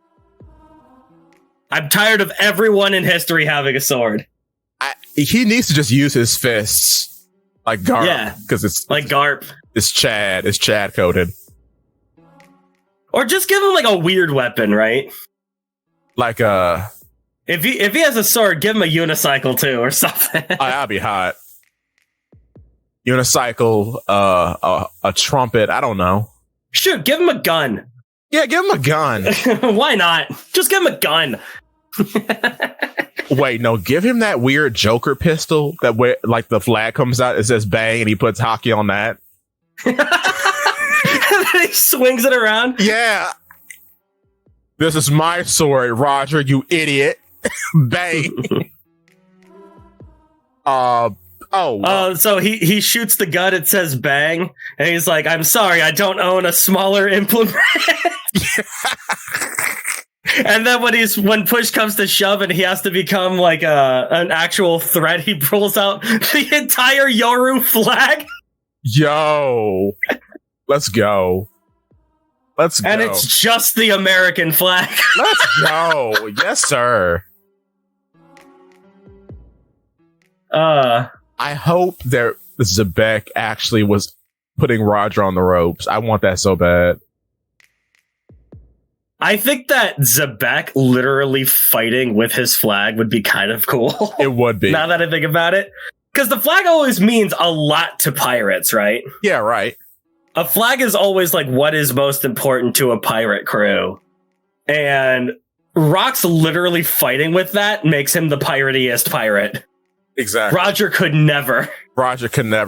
I'm tired of everyone in history having a sword. He needs to just use his fists like Garp. Yeah, because it's like Garp. It's Chad coded. Or just give him like a weird weapon, right? Like if he has a sword, give him a unicycle too, or something. That'd be hot. Unicycle, a trumpet. I don't know. Shoot, give him a gun. Yeah, give him a gun. Why not? Just give him a gun. Wait, no, give him that weird Joker pistol that where like the flag comes out, it says bang, and he puts hockey on that. And then he swings it around. Yeah. This is my sword, Roger, you idiot. Bang. So he shoots the gun, it says bang, and he's like, I'm sorry, I don't own a smaller implement. And then when push comes to shove and he has to become like an actual threat, he pulls out the entire Yoru flag. Yo. Let's go. And it's just the American flag. Let's go. Yes, sir. I hope that Zakk actually was putting Roger on the ropes. I want that so bad. I think that Zakk literally fighting with his flag would be kind of cool. It would be. Now that I think about it. Because the flag always means a lot to pirates, right? Yeah, right. A flag is always like what is most important to a pirate crew. And Rock's literally fighting with that makes him the piratiest pirate. Exactly. Roger could never.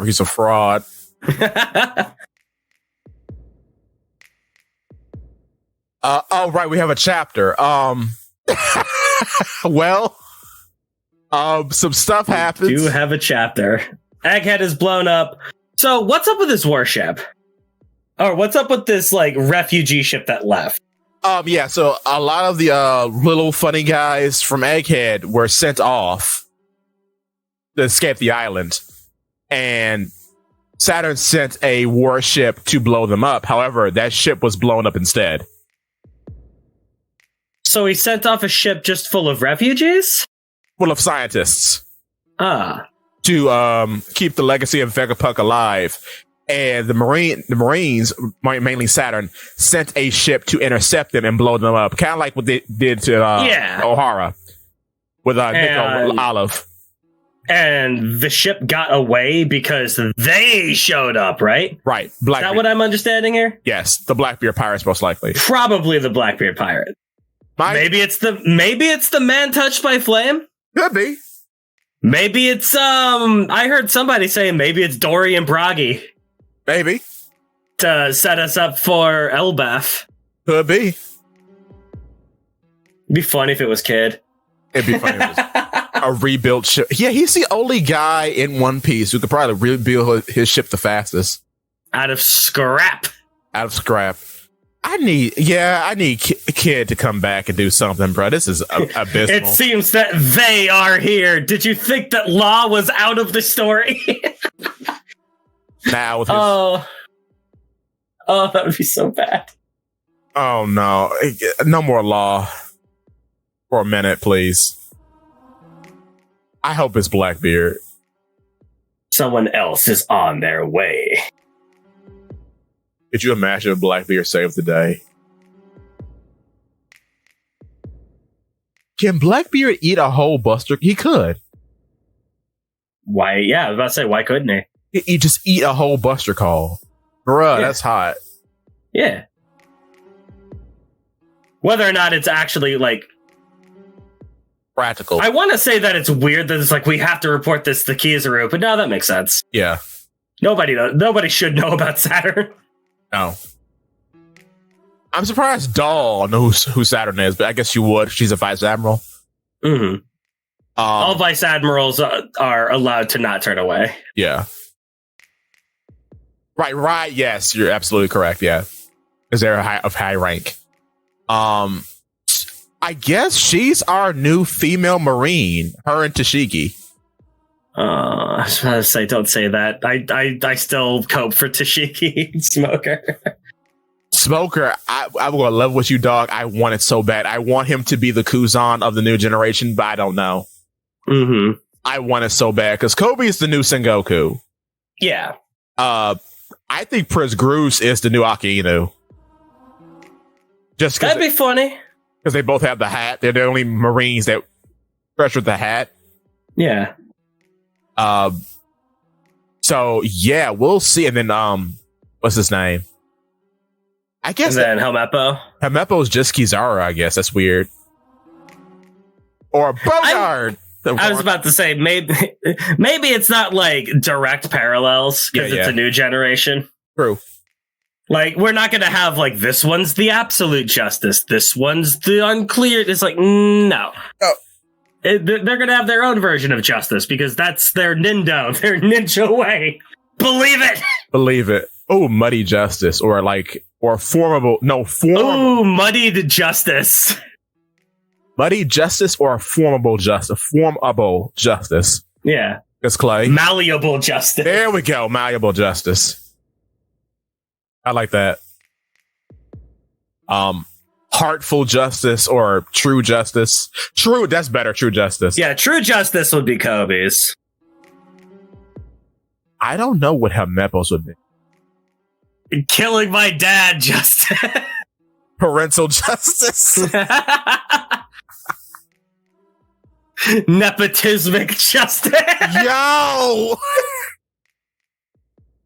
He's a fraud. Oh, right. We have a chapter. Well, some stuff happens. We do have a chapter. Egghead is blown up. So what's up with this warship? Or what's up with this like refugee ship that left? Yeah. So a lot of the little funny guys from Egghead were sent off to escape the island, and Saturn sent a warship to blow them up. However, that ship was blown up instead. So he sent off a ship just full of refugees? Full of scientists. To keep the legacy of Vegapunk alive. And the Marines, mainly Saturn, sent a ship to intercept them and blow them up. Kind of like what they did to O'Hara with Nico Olive. And the ship got away because they showed up, right? Right. Is that what I'm understanding here? Yes, the Blackbeard pirates, most likely. Probably the Blackbeard pirate. Maybe it's the man touched by flame. Could be. Maybe it's I heard somebody say maybe it's Dory and Bragi. Maybe to set us up for Elbaf. Could be. It'd be funny if it was Kid. It'd be funny if it was a rebuilt ship. Yeah, he's the only guy in One Piece who could probably rebuild his ship the fastest. Out of scrap. I need Kid to come back and do something, bro. This is abysmal. It seems that they are here. Did you think that Law was out of the story? Now with his... Oh, that would be so bad. Oh no. No more Law. For a minute, please. I hope it's Blackbeard. Someone else is on their way. Could you imagine if Blackbeard saved the day? Can Blackbeard eat a whole Buster? He could. Why? Yeah, I was about to say, why couldn't he? He just eat a whole Buster Call. Bruh, that's hot. Yeah. Whether or not it's actually, like... practical. I want to say that it's weird that it's like, we have to report this to Kizaru, but no, that makes sense. Yeah. Nobody should know about Saturn. No. I'm surprised Doll knows who Saturn is, but I guess you would. She's a vice admiral. Mm-hmm. All vice admirals are allowed to not turn away. Yeah. Right. Yes, you're absolutely correct. Yeah. Is there of high rank? I guess she's our new female Marine. Her and Tashigi. I was about to say, don't say that. I still cope for Tashigi and Smoker. I'm gonna love with you, dog. I want it so bad. I want him to be the Kuzan of the new generation, but I don't know. Mm-hmm. I want it so bad because Kobe is the new Sengoku. Yeah. I think Prince Groose is the new Aki Inu. Just that'd be funny because they both have the hat. They're the only Marines that fresh with the hat. Yeah. So yeah, we'll see. And then what's his name? I guess And then Helmeppo. Helmeppo's just Kizaru, I guess. That's weird. Or Bogard. I was about to say, maybe it's not like direct parallels because it's a new generation. True. Like, we're not going to have, like, this one's the absolute justice. This one's the unclear. It's like, no. Oh. They're going to have their own version of justice because that's their Nindo, their ninja way. Believe it. Believe it. Oh, muddy justice. Or formable. No, formable. Oh, muddied justice. Muddy justice or formable justice. Formable justice. Yeah. It's Clay. Malleable justice. There we go. Malleable justice. I like that. Heartful justice or true justice. True, that's better. True justice. Yeah, true justice would be Kobe's. I don't know what Helmeppo's would be. Killing my dad justice. Parental justice. Nepotismic justice. Yo!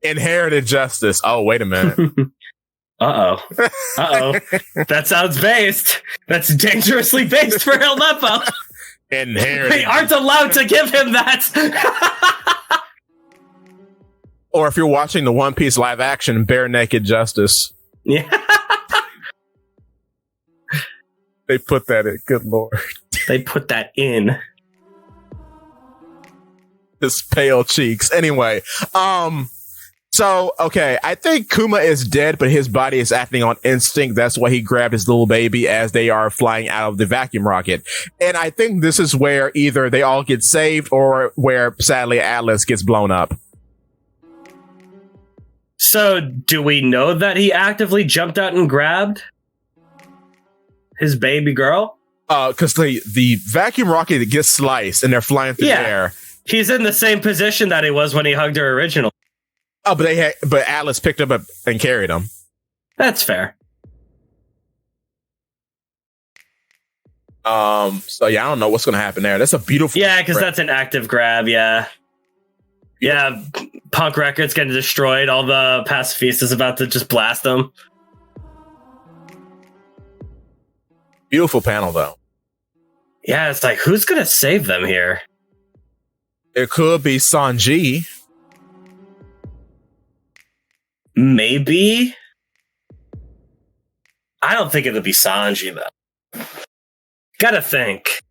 Inherited justice. Oh, wait a minute. Uh-oh. That sounds based. That's dangerously based for Helmeppo. Inherited. They aren't allowed to give him that. Or if you're watching the One Piece live action, bare naked justice. Yeah. They put that in. Good Lord. They put that in. His pale cheeks. Anyway, so, okay, I think Kuma is dead, but his body is acting on instinct. That's why he grabbed his little baby as they are flying out of the vacuum rocket. And I think this is where either they all get saved or where, sadly, Atlas gets blown up. So, do we know that he actively jumped out and grabbed his baby girl? Because the vacuum rocket gets sliced and they're flying through the air. He's in the same position that he was when he hugged her originally. Oh, but Atlas picked him up and carried him. That's fair. So yeah, I don't know what's gonna happen there. That's a beautiful. Yeah, because that's an active grab. Yeah. Yeah, Punk Records getting destroyed. All the pacifistas about to just blast them. Beautiful panel, though. Yeah, it's like, who's gonna save them here? It could be Sanji. Maybe. I don't think it'll be Sanji, though. Gotta think.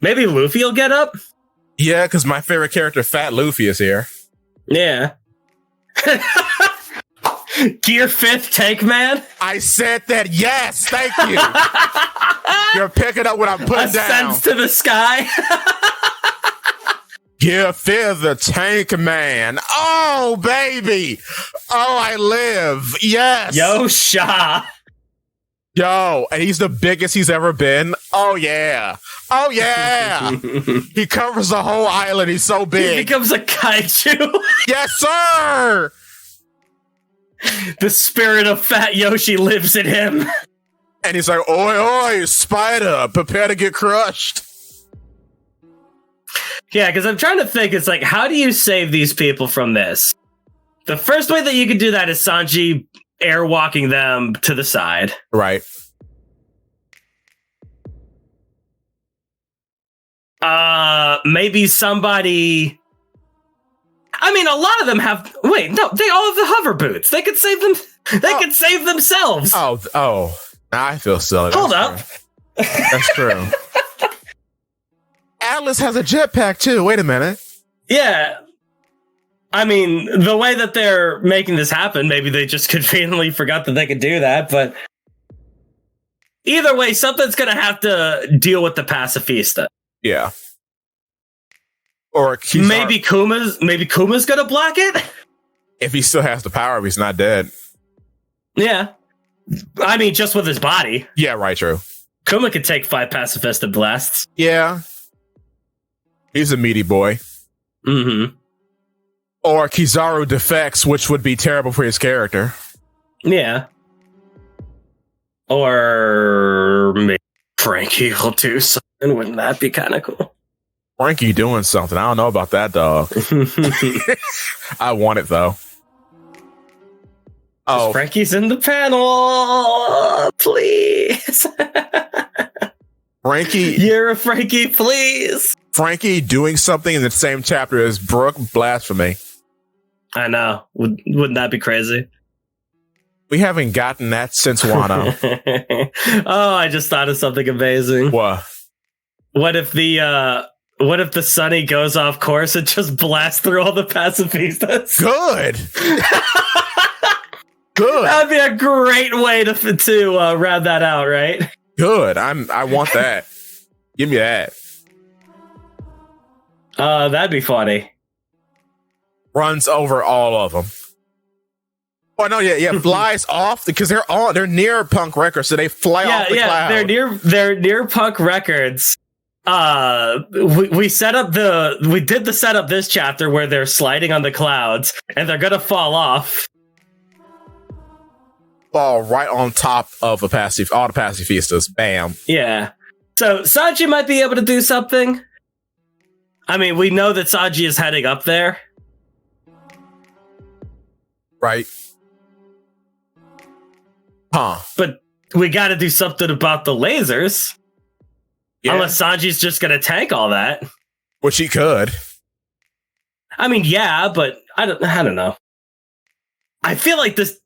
Maybe Luffy will get up? Yeah, because my favorite character, Fat Luffy, is here. Yeah. Gear 5th Tank Man? I said that, yes, thank you. You're picking up what I'm putting down. Ascends to the sky. Gear 5th, the Tank Man. Oh, baby. Oh, I live. Yes. Yo, Sha. Yo, and he's the biggest he's ever been. Oh, yeah. Oh, yeah. He covers the whole island. He's so big. He becomes a kaiju. Yes, sir. The spirit of Fat Yoshi lives in him. And he's like, oi, oi, spider, prepare to get crushed. Yeah, because I'm trying to think, it's like, how do you save these people from this? The first way that you could do that is Sanji airwalking them to the side. Right. Maybe somebody... I mean, a lot of them have... Wait, no, they all have the hover boots. They could save them... They could save themselves. Oh. Now I feel silly. Hold up. That's true. Atlas has a jetpack, too. Wait a minute. Yeah. I mean, the way that they're making this happen, maybe they just conveniently forgot that they could do that, but... Either way, something's going to have to deal with the pacifista. Yeah. Or maybe Kuma's going to block it? If he still has the power, if he's not dead. Yeah. I mean, just with his body. Yeah, right, true. Kuma could take 5 pacifista blasts. Yeah. He's a meaty boy. Mm-hmm. Or Kizaru defects, which would be terrible for his character. Yeah. Or maybe Frankie will do something. Wouldn't that be kind of cool? Frankie doing something. I don't know about that, dog. I want it, though. Oh, Frankie's in the panel. Please. Frankie. You're a Frankie, please. Frankie doing something in the same chapter as Brooke, blasphemy. I know. Wouldn't that be crazy? We haven't gotten that since Wano. Oh, I just thought of something amazing. What? What if the Sunny goes off course and just blasts through all the pacifistas? Good. Good. That'd be a great way to round that out, right? Good. I want that. Give me that. That'd be funny. Runs over all of them. Oh no, yeah, flies off because they're near Punk Records, so they fly off the cloud. They're near Punk Records. We did the setup this chapter where they're sliding on the clouds and they're gonna fall off. Fall right on top of all the pacifistas. Bam. Yeah. So Sanji might be able to do something. I mean, we know that Sanji is heading up there. Right. Huh. But we got to do something about the lasers. Yeah. Unless Sanji's just going to tank all that. Which he could. I mean, yeah, but I don't know. I feel like this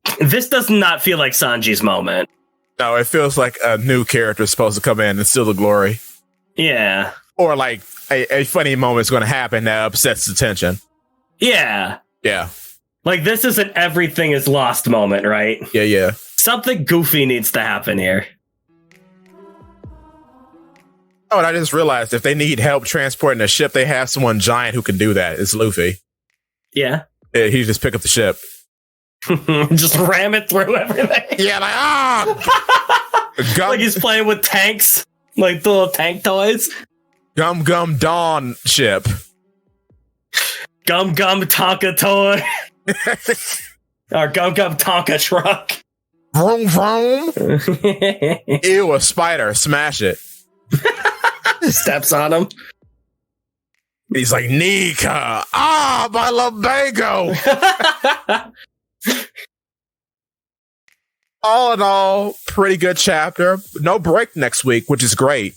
does not feel like Sanji's moment. No, it feels like a new character is supposed to come in and steal the glory. Yeah. Or like a funny moment is going to happen that upsets the tension. Yeah. Yeah. Like this is an everything is lost moment, right? Yeah. Something goofy needs to happen here. Oh, and I just realized if they need help transporting a ship, they have someone giant who can do that. It's Luffy. Yeah. He just pick up the ship. Just ram it through everything. Yeah, like he's playing with tanks, like the little tank toys. Gum Dawn ship. Gum Tonka toy. Or Gum Tonka truck. Vroom vroom. Ew, a spider. Smash it. Steps on him. He's like, Nika. Ah, my lumbago. All in all, pretty good chapter. No break next week, which is great.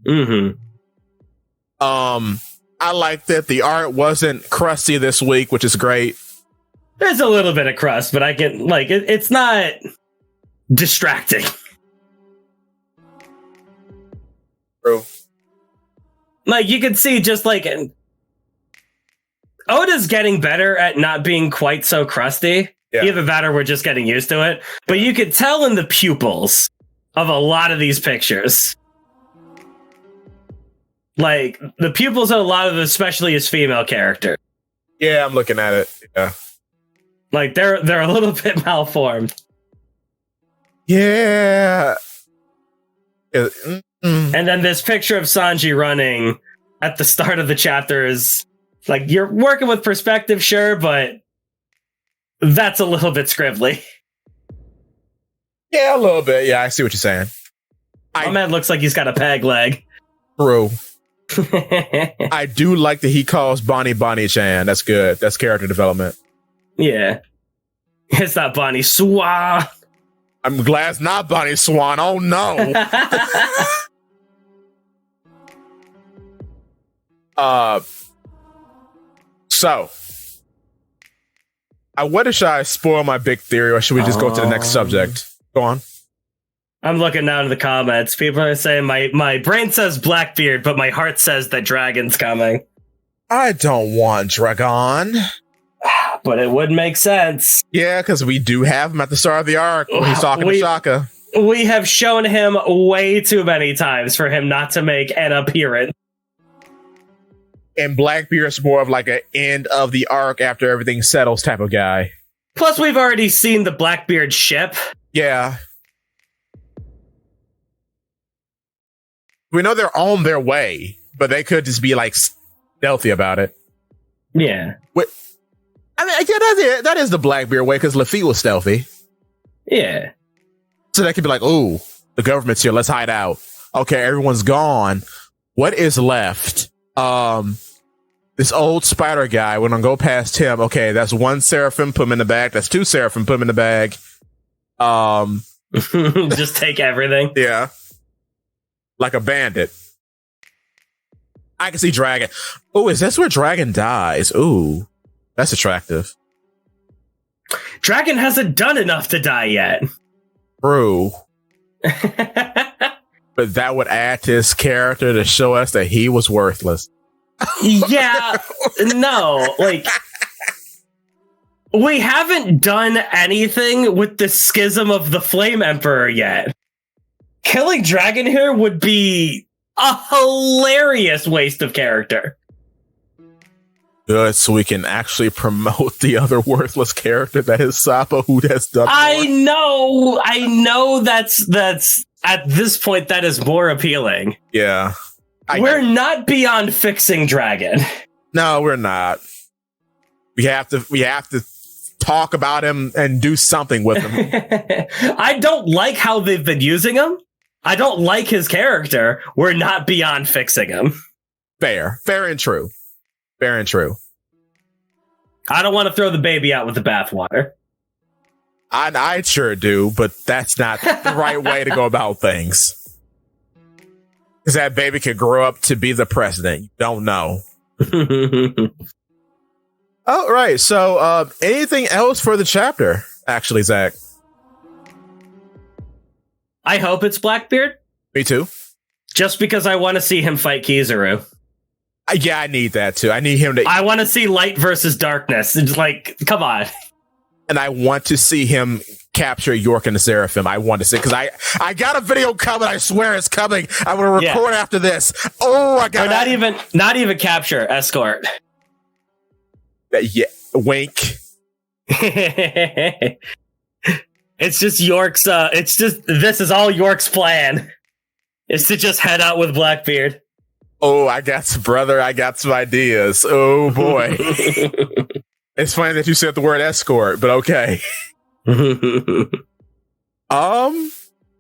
Mm-hmm. I like that the art wasn't crusty this week, which is great. There's a little bit of crust, but I can like it's not distracting. True. Like you can see just like Oda's getting better at not being quite so crusty. Yeah. Either that or we're just getting used to it. But you could tell in the pupils of a lot of these pictures. Like, the pupils of a lot of, especially his female character. Yeah, I'm looking at it. Yeah. Like, they're a little bit malformed. Yeah. And then this picture of Sanji running at the start of the chapter is, like, you're working with perspective, sure, but that's a little bit scribbly. Yeah, a little bit. Yeah, I see what you're saying. My man looks like he's got a peg leg. True. I do like that he calls Bonnie Chan. That's good. That's character development. Yeah. It's not Bonnie Swan. I'm glad it's not Bonnie Swan. Oh, no. So, should I spoil my big theory, or should we just go to the next subject? Go on. I'm looking down in the comments. People are saying my brain says Blackbeard, but my heart says that Dragon's coming. I don't want Dragon. But it would make sense. Yeah, because we do have him at the start of the arc when he's talking to Shaka. We have shown him way too many times for him not to make an appearance. And Blackbeard's more of like an end of the arc after everything settles type of guy. Plus, we've already seen the Blackbeard ship. Yeah. We know they're on their way, but they could just be like stealthy about it. Yeah. I mean, yeah, that is the Blackbeard way, because Lafitte was stealthy. Yeah. So they could be like, "Ooh, the government's here. Let's hide out." Okay, everyone's gone. What is left? this old spider guy, we're gonna go past him. Okay, that's one seraphim, put him in the bag. That's two seraphim, put him in the bag. Just take everything. Yeah. Like a bandit. I can see Dragon. Oh, is this where Dragon dies? Ooh, that's attractive. Dragon hasn't done enough to die yet. True. But that would add to his character to show us that he was worthless. Yeah, no, like, we haven't done anything with the schism of the Flame Emperor yet. Killing Dragon here would be a hilarious waste of character. Good, so we can actually promote the other worthless character that is Sapa, who has done more. I know that's at this point that is more appealing. Yeah. We're not beyond fixing Dragon. No, we're not. We have to talk about him and do something with him. I don't like how they've been using him. I don't like his character. We're not beyond fixing him. Fair and true. Fair and true. I don't want to throw the baby out with the bathwater. I sure do, but that's not the right way to go about things. Because that baby could grow up to be the president. You don't know. All right. So, anything else for the chapter? Actually, Zakk. I hope it's Blackbeard. Me too. Just because I want to see him fight Kizaru. Yeah, I need that too. I need him to. I want to see light versus darkness. It's like, come on. And I want to see him capture York and the Seraphim. I want to see, because I got a video coming. I swear it's coming. I'm going to record after this. Oh, I got not even capture, escort. Yeah, wink. It's just York's. This is all York's plan. Is to just head out with Blackbeard. Oh, I got some ideas. Oh boy. It's funny that you said the word escort, but okay.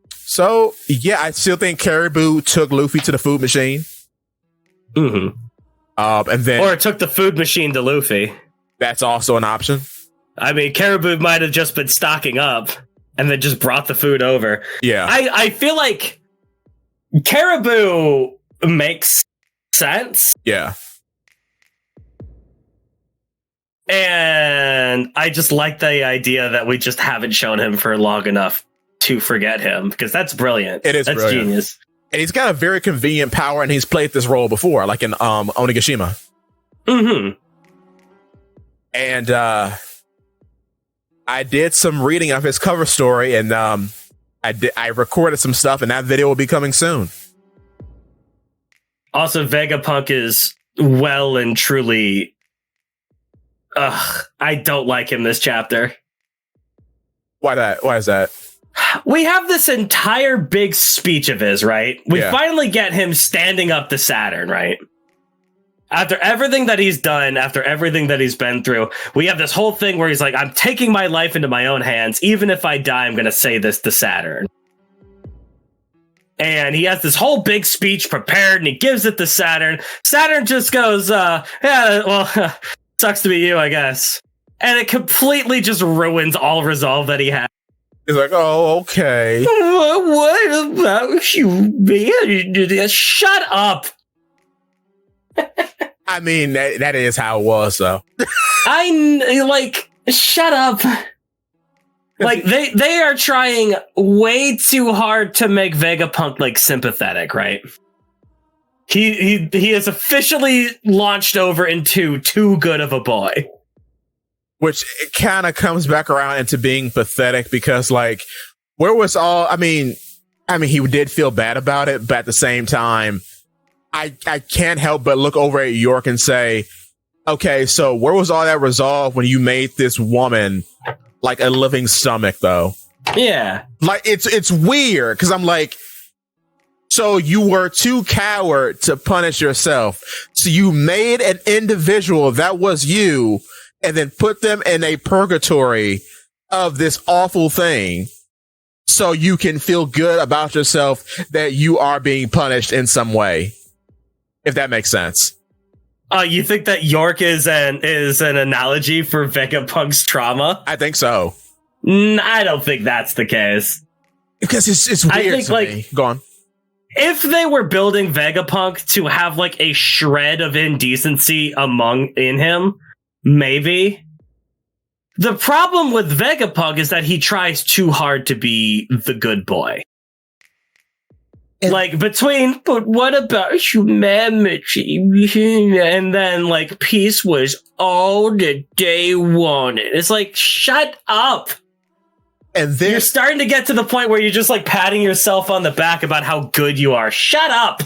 So yeah, I still think Caribou took Luffy to the food machine. Mm-hmm. And then, or took the food machine to Luffy. That's also an option. I mean, Caribou might have just been stocking up and then just brought the food over. Yeah. I feel like Caribou makes sense. Yeah. And I just like the idea that we just haven't shown him for long enough to forget him, because that's brilliant. It is That's brilliant. Genius. And he's got a very convenient power, and he's played this role before, like in Onigashima. Mm-hmm. And I did some reading of his cover story, and I recorded some stuff, and that video will be coming soon. Also, Vegapunk is well and truly... I don't like him this chapter. Why that? Why is that? We have this entire big speech of his, right? We Yeah. finally get him standing up to Saturn, right? After everything that he's done, after everything that he's been through, we have this whole thing where he's like, I'm taking my life into my own hands. Even if I die, I'm going to say this to Saturn. And he has this whole big speech prepared, and he gives it to Saturn. Saturn just goes, yeah, well, sucks to be you, I guess. And it completely just ruins all resolve that he had. He's like, oh, okay. What about you, man? Shut up. I mean, that is how it was, though. Shut up. Like, they are trying way too hard to make Vegapunk, like, sympathetic, right? He is officially launched over into too good of a boy. Which it kind of comes back around into being pathetic, because, like, where was all... I mean, he did feel bad about it, but at the same time, I can't help but look over at York and say, okay, so where was all that resolve when you made this woman like a living stomach, though? Yeah. Like, it's weird, because I'm like, so you were too coward to punish yourself. So you made an individual that was you and then put them in a purgatory of this awful thing so you can feel good about yourself that you are being punished in some way. If that makes sense. You think that York is an analogy for Vegapunk's trauma? I think so. I don't think that's the case. Because it's weird. I think, to me. Go on. If they were building Vegapunk to have like a shred of indecency in him, maybe. The problem with Vegapunk is that he tries too hard to be the good boy. Like, but what about humanity? And then, like, peace was all that they wanted. It's like, shut up. And then you're starting to get to the point where you're just, like, patting yourself on the back about how good you are. Shut up.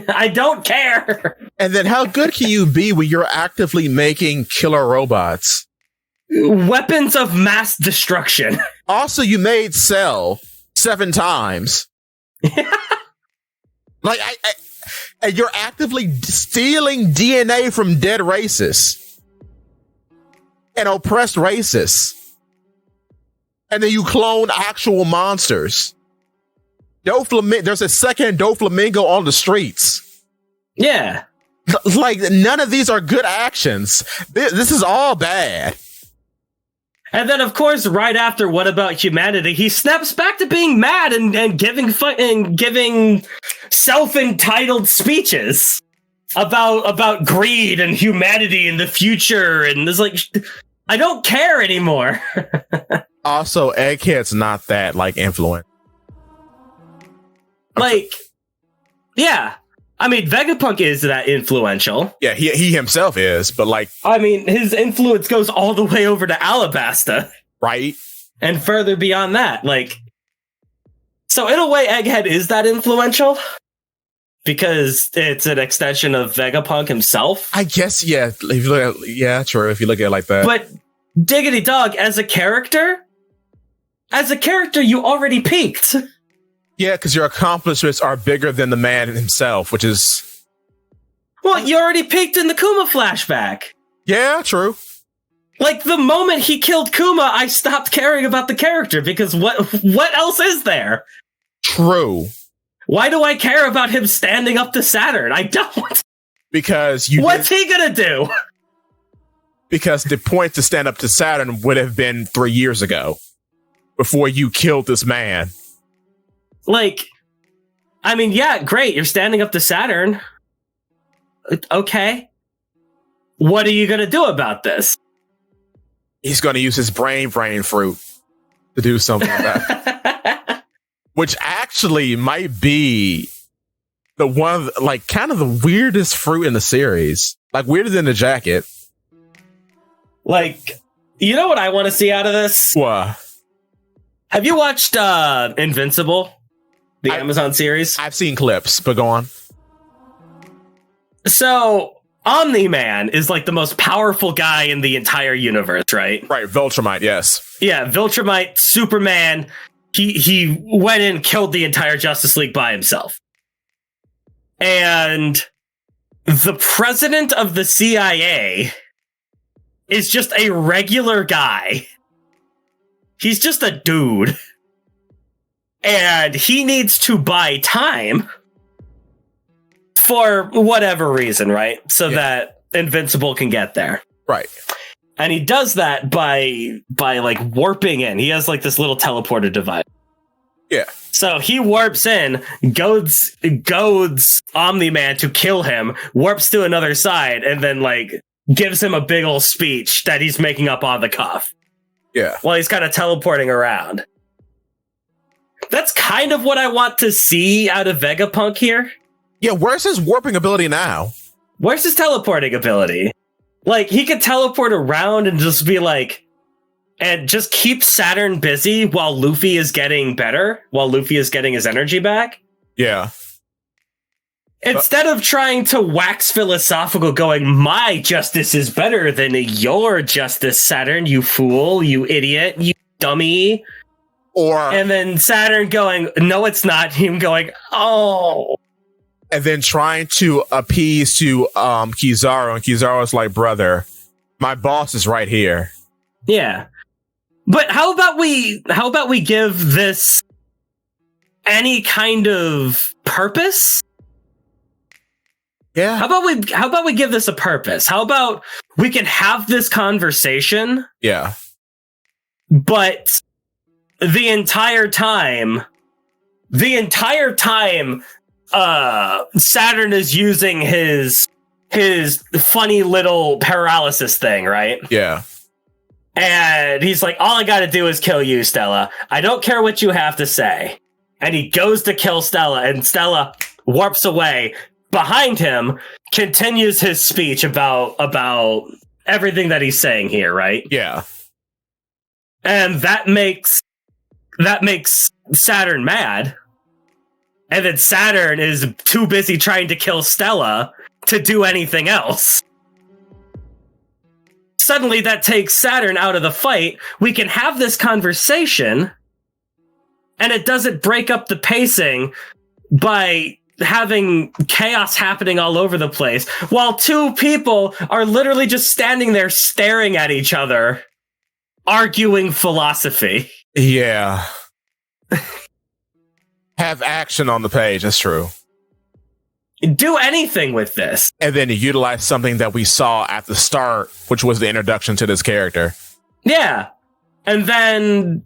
I don't care. And then how good can you be when you're actively making killer robots? Weapons of mass destruction. Also, you made Cell 7 times. Like, and you're actively stealing DNA from dead racists and oppressed racists. And then you clone actual monsters. There's a second Doflamingo on the streets. Yeah. Like, none of these are good actions. This is all bad. And then, of course, right after What About Humanity, he snaps back to being mad and giving self-entitled speeches about greed and humanity and the future. And it's like, I don't care anymore. Also, Egghead's not that, like, influent. Like, yeah. I mean, Vegapunk is that influential. Yeah, he himself is, but like... I mean, his influence goes all the way over to Alabasta. Right. And further beyond that, like... So in a way, Egghead is that influential? Because it's an extension of Vegapunk himself? I guess, yeah. If you look at, yeah, true, if you look at it like that. But, Diggity Dog, as a character, you already peaked. Yeah, because your accomplishments are bigger than the man himself, which is... Well, you already peaked in the Kuma flashback. Yeah, true. Like, the moment he killed Kuma, I stopped caring about the character, because what else is there? True. Why do I care about him standing up to Saturn? I don't. Because What's he gonna do? Because the point to stand up to Saturn would have been 3 years ago, before you killed this man. Like, I mean, yeah, great. You're standing up to Saturn. Okay. What are you going to do about this? He's going to use his brain fruit to do something about it. Which actually might be the one, like, kind of the weirdest fruit in the series. Like, weirder than the jacket. Like, you know what I want to see out of this? What? Have you watched Invincible? The Amazon series? I've seen clips, but go on. So, Omni-Man is like the most powerful guy in the entire universe, right? Right, Viltrumite, yes. Yeah, Viltrumite, Superman. He went in and killed the entire Justice League by himself. And the president of the CIA is just a regular guy. He's just a dude. And he needs to buy time for whatever reason, right? So that Invincible can get there. Right. And he does that by like warping in. He has like this little teleporter device. Yeah. So he warps in, goads Omni-Man to kill him, warps to another side, and then like gives him a big old speech that he's making up on the cuff. Yeah. While he's kind of teleporting around. That's kind of what I want to see out of Vegapunk here. Yeah, where's his warping ability now? Where's his teleporting ability? Like, he could teleport around and just be like... And just keep Saturn busy while Luffy is getting better, while Luffy is getting his energy back. Yeah. Instead of trying to wax philosophical going, my justice is better than your justice, Saturn, you fool, you idiot, you dummy. And then Saturn going, no, it's not. Him going, oh. And then trying to appease to Kizaru, and Kizaru's like, brother, my boss is right here. Yeah. But how about we give this any kind of purpose? Yeah. How about we give this a purpose? How about we can have this conversation? Yeah. But the entire time, Saturn is using his funny little paralysis thing, right? Yeah. And he's like, all I gotta do is kill you, Stella. I don't care what you have to say. And he goes to kill Stella, and Stella warps away. Behind him, continues his speech about everything that he's saying here, right? Yeah. And that makes Saturn mad. And then Saturn is too busy trying to kill Stella to do anything else. Suddenly that takes Saturn out of the fight. We can have this conversation, and it doesn't break up the pacing by having chaos happening all over the place while two people are literally just standing there staring at each other, arguing philosophy. Yeah. Have action on the page. That's true. Do anything with this. And then utilize something that we saw at the start, which was the introduction to this character. Yeah. And then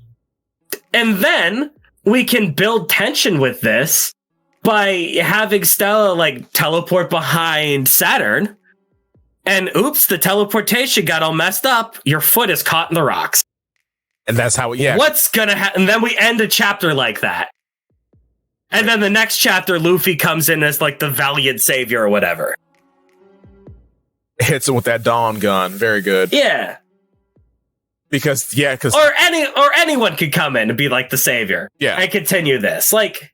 we can build tension with this by having Stella like teleport behind Saturn. And oops, the teleportation got all messed up. Your foot is caught in the rocks. And that's how, yeah. What's gonna happen? And then we end a chapter like that. And then the next chapter, Luffy comes in as like the valiant savior or whatever. Hits him with that dawn gun. Very good. Yeah. Because or anyone could come in and be like the savior. Yeah. And continue this. Like,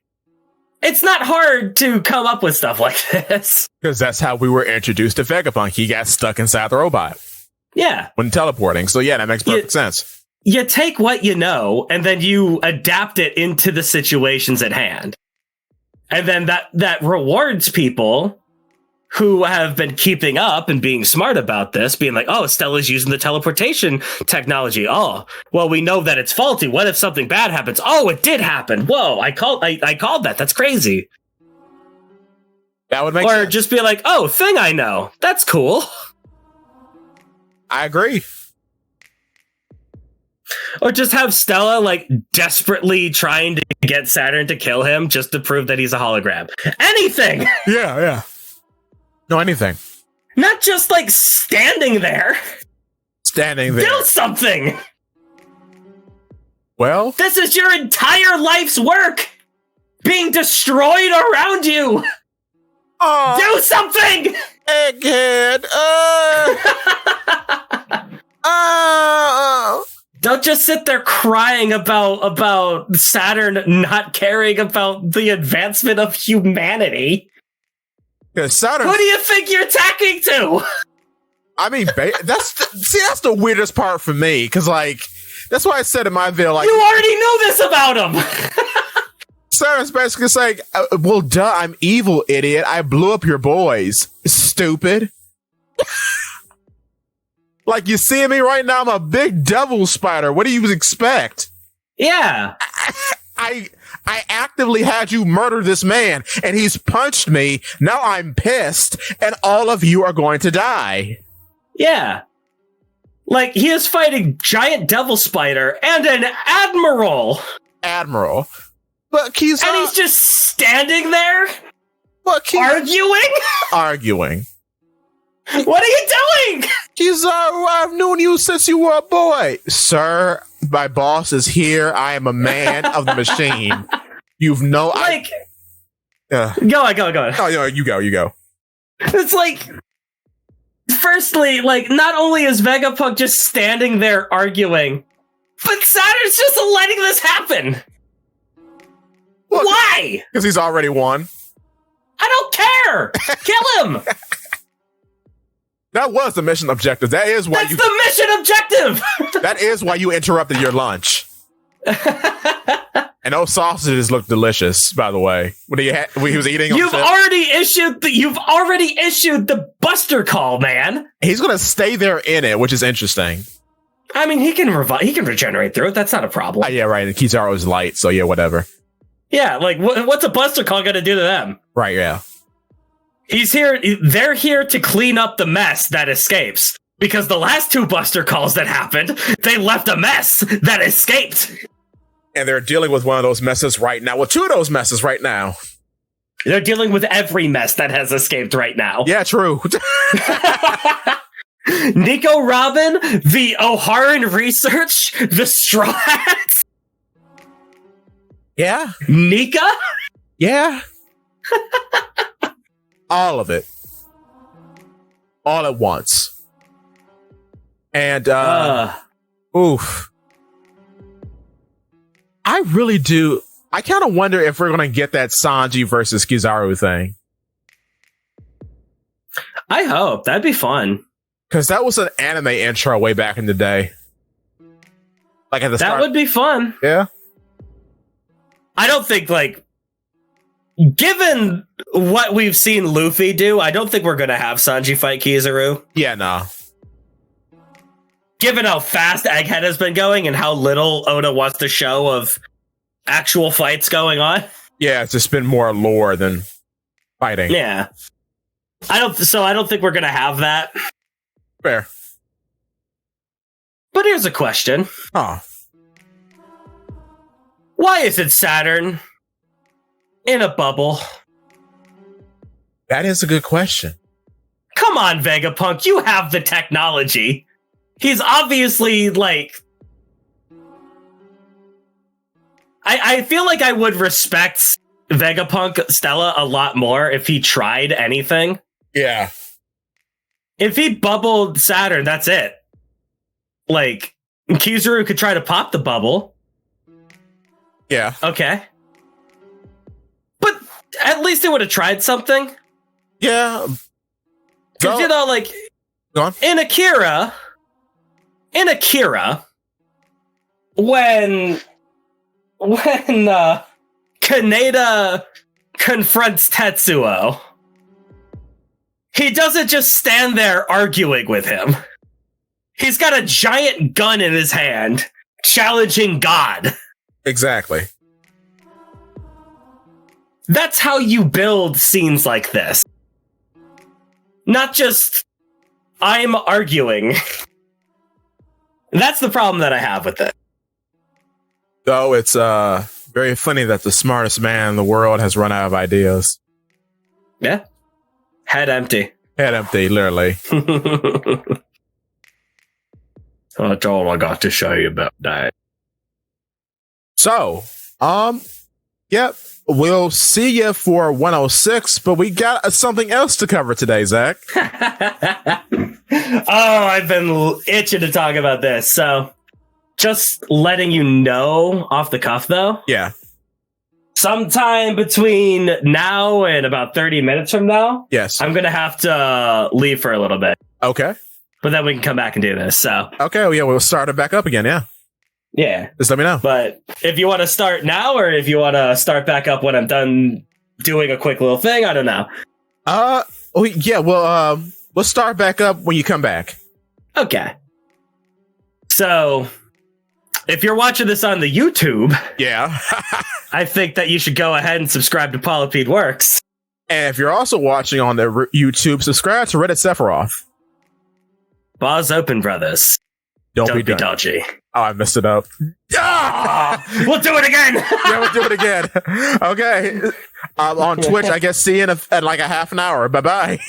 it's not hard to come up with stuff like this. Because that's how we were introduced to Vegapunk. He got stuck inside the robot. Yeah. When teleporting. So yeah, that makes perfect sense. You take what you know, and then you adapt it into the situations at hand. And then that rewards people who have been keeping up and being smart about this, being like, oh, Stella's using the teleportation technology. Oh, well, we know that it's faulty. What if something bad happens? Oh, it did happen. Whoa, I called that. That's crazy. That would make sense. sense. Or just be like, oh, thing I know. That's cool. I agree. Or just have Stella like desperately trying to get Saturn to kill him just to prove that he's a hologram. Anything. Yeah, yeah. No, anything. Not just like standing there. Standing there. Do something. Well, this is your entire life's work being destroyed around you. Do something. Egghead. Don't just sit there crying about Saturn not caring about the advancement of humanity. Yeah, Saturn. Who do you think you're attacking to? I mean, that's the weirdest part for me, because like that's why I said in my video, like, you already know this about him. Saturn's basically saying, "Well, duh, I'm evil, idiot. I blew up your boys, stupid." Like, you see me right now? I'm a big devil spider. What do you expect? Yeah. I actively had you murder this man, and he's punched me. Now I'm pissed, and all of you are going to die. Yeah. Like, he is fighting giant devil spider and an admiral. But he's just standing there? But arguing? What are you doing? I've known you since you were a boy. Sir, my boss is here. I am a man of the machine. You've no... Like... Go. Oh, you go. It's like... Firstly, like, not only is Vegapunk just standing there arguing, but Saturn's just letting this happen. Well, why? Because he's already won. I don't care. Kill him. That was the mission objective. That's the mission objective. That is why you interrupted your lunch. And those sausages look delicious, by the way. When he was eating, you've already issued the Buster call, man. He's gonna stay there in it, which is interesting. I mean, he can regenerate through it. That's not a problem. Yeah, right. And Kizaru's light, so yeah, whatever. Yeah, like what's a Buster call gonna do to them? Right. Yeah. He's here. They're here to clean up the mess that escapes. Because the last 2 Buster calls that happened, they left a mess that escaped. And they're dealing with one of those messes right now. Well, 2 of those messes right now. They're dealing with every mess that has escaped right now. Yeah, true. Nico Robin, the O'Haran research, the Straw Hats. Yeah. Nika? Yeah. All of it. All at once. And, oof. I really do. I kind of wonder if we're going to get that Sanji versus Kizaru thing. I hope. That'd be fun. Because that was an anime intro way back in the day. Like at the start. That would be fun. Yeah. I don't think, like, given what we've seen Luffy do, I don't think we're going to have Sanji fight Kizaru. Yeah, nah. Given how fast Egghead has been going and how little Oda wants to show of actual fights going on. Yeah, it's just been more lore than fighting. Yeah. I don't think we're going to have that. Fair. But here's a question. Huh. Why is it Saturn in a bubble? That is a good question. Come on, Vegapunk, you have the technology. He's obviously, like... I feel like I would respect Vegapunk Stella a lot more if he tried anything. Yeah. If he bubbled Saturn, that's it. Like, Kizaru could try to pop the bubble. Yeah. Okay. But at least he would have tried something. Yeah. Because, you know, like, Go on. in Akira, when Kaneda confronts Tetsuo, he doesn't just stand there arguing with him. He's got a giant gun in his hand, challenging God. Exactly. That's how you build scenes like this. Not just, I'm arguing. That's the problem that I have with it. Though it's very funny that the smartest man in the world has run out of ideas. Yeah. Head empty. Head empty, literally. That's all I got to show you about that. So, yep, we'll see you for 106, but we got something else to cover today, Zakk. Oh, I've been itching to talk about this. So, just letting you know off the cuff, though. Yeah. Sometime between now and about 30 minutes from now, Yes. I'm going to have to leave for a little bit. Okay. But then we can come back and do this. So, Okay, well, yeah, we'll start it back up again, yeah. yeah. Just let me know. But if you want to start now or if you want to start back up when I'm done doing a quick little thing, I don't know. Oh, yeah, well, we'll start back up when you come back. Okay. So, if you're watching this on the YouTube, Yeah. I think that you should go ahead and subscribe to Polypede Works. And if you're also watching on the YouTube, subscribe to Reddit Sephiroth. Bars open, brothers. Don't be dodgy. Oh, I messed it up. We'll do it again. Yeah, we'll do it again. Okay. On Twitch, I guess see you in like a half an hour. Bye-bye.